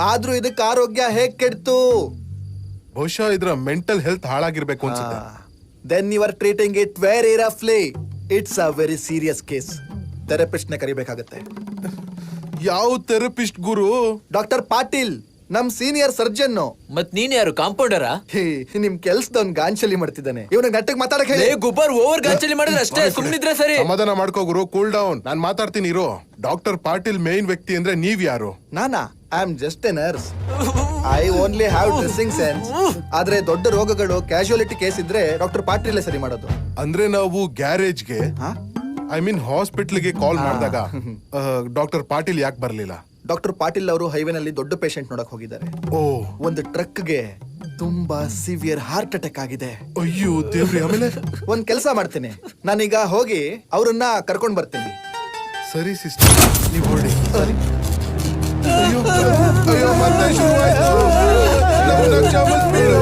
ಆದ್ರೂ ಇದಕ್ಕೆ ಆರೋಗ್ಯ ಹೇಗ್ ಕೆಡ್ತು? ಬಹುಶಃ ಇದ್ರ ಮೆಂಟಲ್ ಹೆಲ್ತ್ ಹಾಳಾಗಿರ್ಬೇಕು ಅನ್ಸುತ್ತೆ. Then you are treating it very ರಫ್ಲಿ. It's a very serious case. Therapist ನ ಕರಿಬೇಕಾಗತ್ತೆ. ಯಾವ ಥೆರಪಿಸ್ಟ್ ಗುರು? ಡಾಕ್ಟರ್ ಪಾಟೀಲ್, ನಮ್ ಸೀನಿಯರ್ ಸರ್ಜನ್. ಮತ್ ನೀನ್ ಯಾರು, ಕಾಂಪೌಂಡರಾ? ನಿಮ್ ಕೆಲ್ಸದವ್ನ್ ಗಾಂಚಲಿ ಮಾಡ್ತಿದ್ದಾನೆ. ಇವನ ಗಂಟೆಗೆ ಮಾತಾಡಕ್ ಹೇಳಿ. ಗುಬ್ಬರ್ ಓವರ್ ಗಾಂಚಲಿ ಮಾಡಿದ್ರೆ ಅಷ್ಟೇ, ಸುಮ್ನಿದ್ರೆ ಸರಿ. ಸಮಾಧಾನ ಮಾಡ್ಕೋ ಗುರು, ಕೂಲ್ ಡೌನ್. ನಾನ್ ಮಾತಾಡ್ತೀನಿ ಇರೋ. ಡಾಕ್ಟರ್ ಪಾಟೀಲ್ ಮೇನ್ ವ್ಯಕ್ತಿ ಅಂದ್ರೆ ನೀವ್ ಯಾರು? ನಾನಾ? I am just A nurse. I only have dressing sense. ಆದ್ರೆ ದೊಡ್ಡ ರೋಗಗಳು, ಕ್ಯಾಶುಯಾಲಿಟಿ ಕೇಸ್ ಇದ್ರೆ ಡಾಕ್ಟರ್ ಪಾಟೀಲೇ ಸರಿ ಮಾಡೋದು. ಅಂದ್ರೆ ನಾವು ಗ್ಯಾರೇಜ್ಗೆ, ಐ ಮೀನ್ ಹಾಸ್ಪಿಟ್ಲ್ಗೆ ಕಾಲ್ ಮಾಡಿದಾಗ ಡಾಕ್ಟರ್ ಪಾಟೀಲ್ ಯಾಕೆ ಬರ್ಲಿಲ್ಲ? ಡಾಕ್ಟರ್ ಪಾಟೀಲ್ ಅವರು ಹೈವೇನಲ್ಲಿ ದೊಡ್ಡ ಪೇಷಂಟ್ ನೋಡಕ್ ಹೋಗಿದ್ದಾರೆ. ಓ, ಒಂದು ಟ್ರಕ್ಗೆ ತುಂಬಾ ಸಿವಿಯರ್ ಹಾರ್ಟ್ ಅಟ್ಯಾಕ್ ಆಗಿದೆ. ಅಯ್ಯೋ ದೇವ್ರಿ. ಆಮೇಲೆ ಒಂದ್ ಕೆಲಸ ಮಾಡ್ತೀನಿ, ನಾನೀಗ ಹೋಗಿ ಅವ್ರನ್ನ ಕರ್ಕೊಂಡ್ ಬರ್ತೀನಿ. ಸರಿ ಸಿಸ್ಟರ್, ನೀವು ಹೊರಡಿ. ಅಯ್ಯೋ ಅಯ್ಯೋ, ಮತ್ತೆ ಶುರುವಾಯ್ತು. ನಮ್ಮನ್ನ ಕ್ಷಮಿಸ್ಬಿಡು.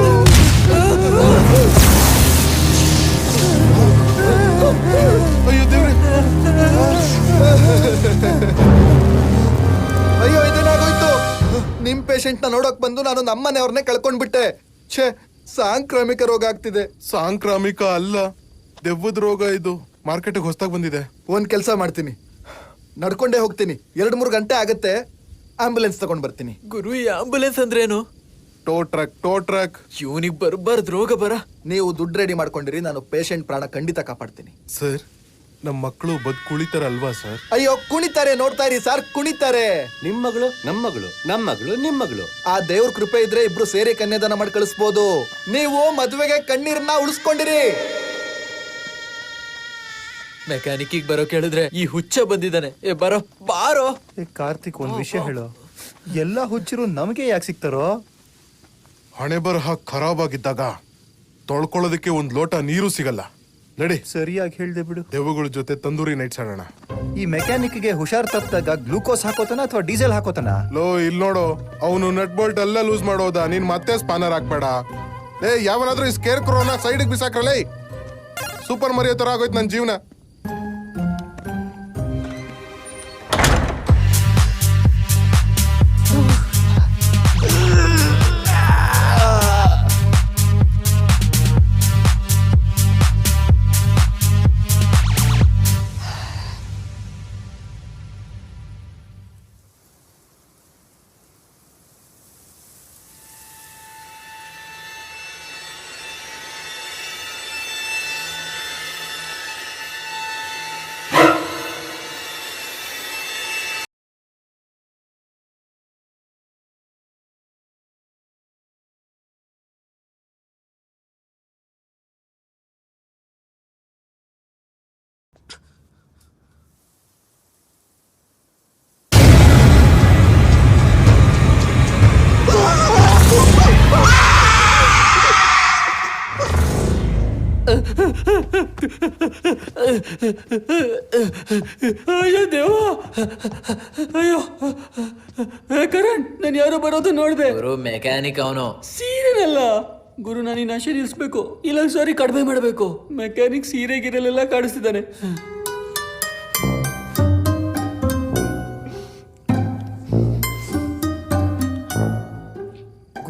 ಅಯ್ಯೋ ದೇವ್ರಿ. ಅಯ್ಯೋ, ಇದೇನಾಗೋಯ್ತು? ನಿಮ್ ಪೇಷಂಟ್ ನ ನೋಡಕ್ ಬಂದು ನಾನು ನಮ್ಮನೆಯವ್ರನ್ನೇ ಕಳ್ಕೊಂಡ್ಬಿಟ್ಟೆ. ಛೇ, ಸಾಂಕ್ರಾಮಿಕ ರೋಗ ಆಗ್ತಿದೆ. ಸಾಂಕ್ರಾಮಿಕ ಅಲ್ಲ, ದೆವ್ವದ ರೋಗ ಇದು. ಮಾರ್ಕೆಟ್ಗೆ ಹೊಸದಾಗಿ ಬಂದಿದೆ. ಒಂದ್ ಕೆಲಸ ಮಾಡ್ತೀನಿ, ನಡ್ಕೊಂಡೇ ಹೋಗ್ತೀನಿ. 2-3 ಗಂಟೆ ಆಗತ್ತೆ, ಆಂಬುಲೆನ್ಸ್ ತಗೊಂಡ್ ಬರ್ತೀನಿ. ಗುರು, ಈ ಆಂಬುಲೆನ್ಸ್ ಅಂದ್ರೇನು? ಟೋ ಟ್ರಕ್. ಇವನಿಗೆ ಬರ್ಬಾರ್ದು ರೋಗ ಬರ. ನೀವು ದುಡ್ಡು ರೆಡಿ ಮಾಡ್ಕೊಂಡಿರಿ, ನಾನು ಪೇಷಂಟ್ ಪ್ರಾಣ ಖಂಡಿತ ಕಾಪಾಡ್ತೀನಿ. ಸರ್, ನಮ್ಮ ಮಕ್ಕಳು ಕುಳಿತಾರಲ್ವಾ ಸರ್? ಅಯ್ಯೋ, ಕುಣಿತಾರೆ, ನೋಡ್ತಾ ಇರಿ ಸರ್, ಕುಣಿತಾರೆ. ನಿಮ್ ಮಗಳು ನಮ್ ಮಗಳು, ನಮ್ ಮಗಳು ನಿಮ್ ಮಗಳು. ಆ ದೇವ್ರ ಕೃಪೆ ಇದ್ರೆ ಇಬ್ರು ಸೇರಿ ಕನ್ಯಾದಾನ ಮಾಡಿ ಕಳಿಸ್ಬೋದು. ನೀವು ಮದುವೆಗೆ ಕಣ್ಣೀರ್ನ ಉಳಿಸ್ಕೊಂಡಿರಿ. ಮೆಕ್ಯಾನಿಕ್ ಬರೋ ಕೇಳಿದ್ರೆ ಈ ಹುಚ್ಚ ಬಂದಿದ್ದಾನೆ. ಬರೋ ಬಾರೋ. ಕಾರ್ತಿಕ್, ಒಂದ್ ವಿಷಯ ಹೇಳು. ಎಲ್ಲಾ ಹುಚ್ಚರು ನಮಗೆ ಯಾಕೆ ಸಿಗ್ತಾರೋ? ಹಣೆ ಬರಹ ಖರಾಬ್ ಆಗಿದ್ದಾಗ ತೊಳ್ಕೊಳ್ಳೋದಕ್ಕೆ ಒಂದ್ ಲೋಟ ನೀರು ಸಿಗಲ್ಲ. ನಡಿ. ಸರಿಯಾಗಿ ಹೇಳ್ದೆ ಬಿಡು. ದೆವ್ವಗಳ ಜೊತೆ ತಂದೂರಿ ನೈಟ್ಸ್ ಆಡೋಣ. ಈ ಮೆಕ್ಯಾನಿಕ್ಗೆ ಹುಷಾರ್ ತಪ್ಪಿದಾಗ ಗ್ಲೂಕೋಸ್ ಹಾಕೋತಾನ ಅಥವಾ ಡೀಸೆಲ್ ಹಾಕೋತಾನ? ಲೋ, ಇಲ್ಲಿ ನೋಡು, ಅವನು ನಟ್ ಬೋಲ್ಟ್ ಎಲ್ಲ ಲೂಸ್ ಮಾಡೋದ. ನೀನ್ ಮತ್ತೆ ಸ್ಪಾನರ್ ಹಾಕ್ಬೇಡ. ಯಾವನಾದ್ರೂ ಈ ಸ್ಕೇರ್ ಕ್ರೋನ ಸೈಡ್ ಬಿಸಾಕ್ರಲೇ. ಸೂಪರ್ ಮರಿಯೋ ತರ ಆಗೋಯ್ತು ನನ್ ಜೀವನ. ಅಯ್ಯೋ ದೇವ, ಅಯ್ಯೋ ಕರಣ್, ನಾನು ಯಾರೋ ಬರೋದು ನೋಡ್ದೆ. ಗುರು ಮೆಕ್ಯಾನಿಕ್ ಅವನು. ಸೀರೆನಲ್ಲ ಗುರು, ನಾನು ಈ ನಶೆ ನಿಲ್ಸ್ಬೇಕು, ಇಲ್ಲ ಸಾರಿ ಕಡಿಮೆ ಮಾಡಬೇಕು. ಮೆಕ್ಯಾನಿಕ್ ಸೀರೆ ಗಿರೆಲೆಲ್ಲ ಕಾಡಿಸ್ತಿದ್ದಾನೆ.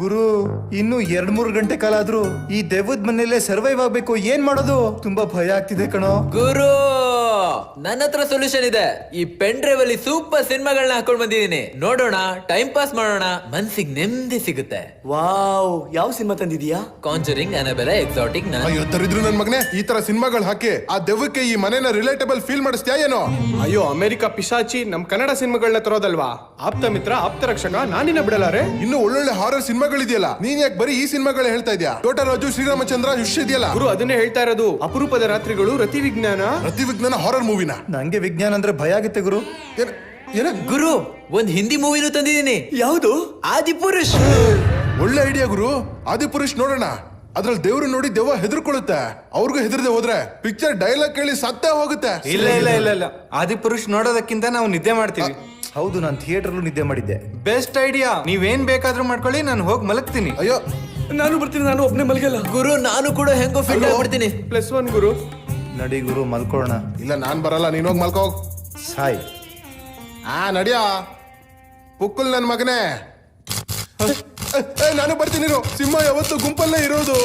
ಗುರು ಇನ್ನು 2-3 ಗಂಟೆ ಕಾಲ ಆದ್ರೂ ಈ ದೆವ್ವದ ಮನೇಲೆ ಸರ್ವೈವ್ ಆಗ್ಬೇಕು, ಏನ್ ಮಾಡೋದು? ತುಂಬಾ ಭಯ ಆಗ್ತಿದೆ ಕಣೋ. ಗುರು ನನ್ನ ಹತ್ರ ಸೊಲ್ಯೂಷನ್ ಇದೆ. ಈ ಪೆನ್ ಡ್ರೈವ್ ಅಲ್ಲಿ ಸೂಪರ್ ಸಿನಿಮಾಗಳನ್ನ ಹಾಕೊಂಡ್ ಬಂದಿದ್ದೀನಿ. ನೋಡೋಣ, ಟೈಮ್ ಪಾಸ್ ಮಾಡೋಣ, ಮನ್ಸಿಗೆ ನೆಮ್ಮದಿ ಸಿಗುತ್ತೆ. ವಾವ್, ಯಾವ ಸಿನಿಮಾ ತಂದಿದೀಯಾ? Conjuring, ಅನಬೆಲಾ, exotic. ಅಯ್ಯೋ ತರಿದ್ರು ನನ್ ಮಗನೇ, ಈ ತರ ಸಿನಿಮಾಗಳು ಹಾಕಿ ಆ ದೆವ್ವಕ್ಕೆ ಈ ಮನೇನ ರಿಲೇಟಬಲ್ ಫೀಲ್ ಮಾಡಿಸ್ತೀಯಾ ಏನೋ? ಅಯ್ಯೋ ಅಮೆರಿಕ ಪಿಶಾಚಿ ನಮ್ ಕನ್ನಡ ಸಿನಿಮಾಗಳನ್ನ ತರೋದಲ್ವಾ? ಆಪ್ತ ಮಿತ್ರ, ಆಪ್ತ ರಕ್ಷಕ, ನಾನಿನ್ನ ಬಿಡಲಾರೆ. ಇನ್ನು ಒಳ್ಳೊಳ್ಳೆ ಹಾರರ್ ಸಿನಿಮಾಗಳಿದೆಯಲ್ಲ, ನೀನ್ ಯಾಕೆ ಬರೀ ಈ ಸಿನಿಮಾಗಳೇ ಹೇಳ್ತಾ ಇದೀಯಾ? ತೋಟರಾಜು, ಶ್ರೀರಾಮಚಂದ್ರ, ಯುಷ್ ಇದೆಯಲ್ಲ. ಗುರು ಅದನ್ನೇ ಹೇಳ್ತಾ ಇರೋದು. ಅಪರೂಪದ ರಾತ್ರಿಗಳು, ರತಿ ವಿಜ್ಞಾನ. ಪ್ರತಿ ವಿಜ್ಞಾನ ಹಾರರ್ ಮೂವಿನ. ನಂಗೆ ವಿಜ್ಞಾನ ಅಂದ್ರೆ ಭಯ ಆಗುತ್ತೆ ಗುರು. ಏನ ಗುರು ಒಂದ್ ಹಿಂದಿ ಮೂವಿನೂ ತಂದಿದ್ದೀನಿ. ಯಾವುದು? ಆದಿಪುರುಷ್. ಒಳ್ಳೆ ಐಡಿಯಾ ಗುರು. ಆದಿಪುರುಷ್ ನೋಡೋಣ. ಅದ್ರಲ್ಲಿ ದೇವ್ರು ನೋಡಿ ದೆವ್ವ ಹೆದರ್ಕೊಳ್ಳುತ್ತೆ. ಅವ್ರಿಗೂ ಹೆದರ್ದೆ ಹೋದ್ರೆ ಪಿಕ್ಚರ್ ಡೈಲಾಗ್ ಕೇಳಿ ಸತ್ತೇ ಹೋಗುತ್ತೆ. ಇಲ್ಲ ಇಲ್ಲ ಇಲ್ಲ ಇಲ್ಲ, ಆದಿಪುರುಷ್ ನೋಡೋದಕ್ಕಿಂತ ನಾವು ನಿದ್ದೆ ಮಾಡ್ತೀವಿ. ಹೌದು, ನಾನು ಥಿಯೇಟರ್ಲು ನಿದ್ದೆ ಮಾಡಿದ್ದೆ. Best idea. ನೀವೇನ್ ಬೇಕಾದ್ರೂ ಮಾಡ್ಕೊಳ್ಳಿ, ನಾನು ಹೋಗಿ ಮಲಗ್ತೀನಿ. ಅಯ್ಯೋ ನಾನು ಬರ್ತೀನಿ, ನಾನು ಒಬ್ನೇ ಮಲಗಲ್ಲ. ಗುರು ನಾನು ಕೂಡ ಹೆಂಗೋ ಫಿಟ್ ಆಗ್ಬಿಡ್ತೀನಿ. +1 ಗುರು. ನಡಿ ಗುರು ಮಲ್ಕೊಳ್ಳೋಣ. ಇಲ್ಲ ನಾನ್ ಬರಲ್ಲ, ನೀನ್ ಹೋಗಿ ಮಲ್ಕೋ ಹೋಗ್. ಸಾಯ್. ನಡಿಯಾ ಪುಕ್ಕುಲ್ ನನ್ ಮಗನೇ. ನಾನು ಬರ್ತೀನಿ. ಸಿಂಹ ಯಾವತ್ತು ಗುಂಪಲ್ಲೇ ಇರೋದು.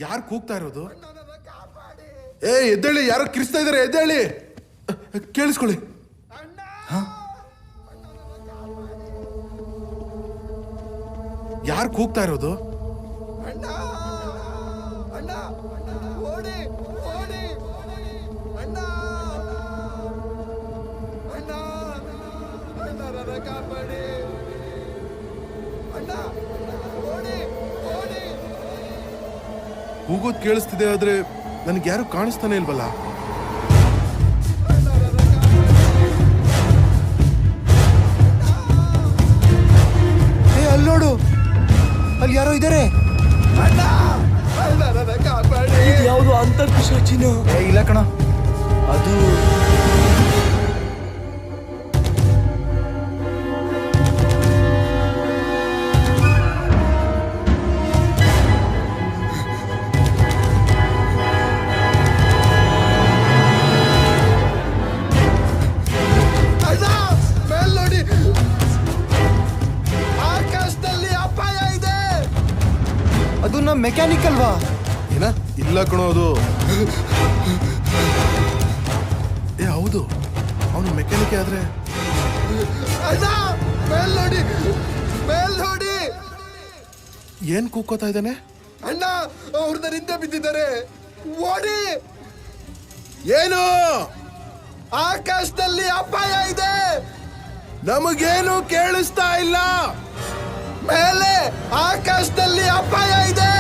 ಯಾರು ಕೂಗ್ತಾ ಇರೋದು? ಎದ್ದೇಳಿ, ಯಾರೋ ಕಿರಿಸ್ತಾ ಇದಾರೆ, ಎದ್ದೇಳಿ. ಕೇಳಿಸ್ಕೊಳ್ಳಿ. ಯಾರು ಕೂಗ್ತಾ ಇರೋದು? ಕೂಗೋದ್ ಕೇಳಿಸ್ತಿದೆ, ಆದ್ರೆ ನನ್ಗೆ ಯಾರು ಕಾಣಿಸ್ತಾನೆ ಇಲ್ವಲ್ಲ. ಅಲ್ಲಿ ನೋಡು, ಅಲ್ಲಿ ಯಾರೋ ಇದ್ದಾರೆ. ಯಾವುದು ಅಂತರ್ ಪಿಶಾಚಿನ? ಇಲ್ಲ ಕಣ, ಅದು ಅದು ನಮ್ಮ ಮೆಕ್ಯಾನಿಕ್ ಅಲ್ವಾ? ಏನ? ಇಲ್ಲ ಕಣೋ, ಅದು ಹೌದು, ಅವನು ಮೆಕ್ಯಾನಿಕ್. ಆದ್ರೆ ಮೇಲ್ ನೋಡಿ, ಮೇಲ್ ಏನ್ ಕೂಕೋತಾ ಇದ್ದಾನೆ? ಅಣ್ಣ ಅವ್ರನ್ನ ಹಿಂದೆ ಬಿದ್ದಿದ್ದಾರೆ, ಓಡಿ! ಏನು? ಆಕಾಶದಲ್ಲಿ ಅಪಾಯ ಇದೆ. ನಮಗೇನು ಕೇಳಿಸ್ತಾ ಇಲ್ಲ. ಮೇಲೆ ಆಕಾಶದಲ್ಲಿ ಅಪಾಯ ಇದೆ.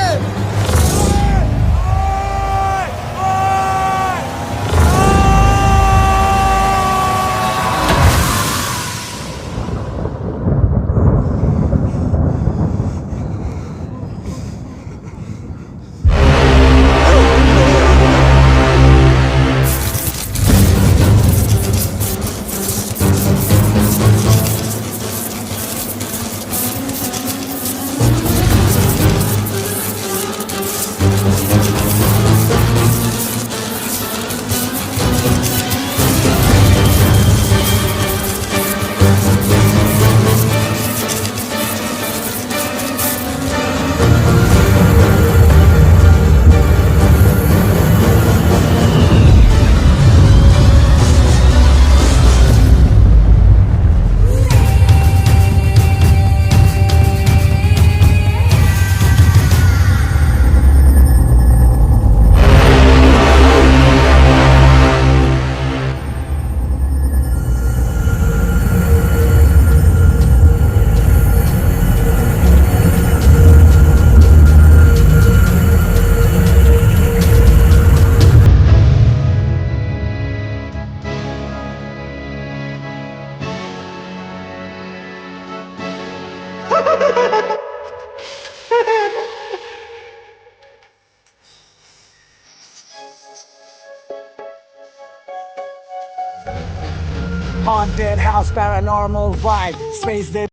Haunted house, paranormal vibe, space that.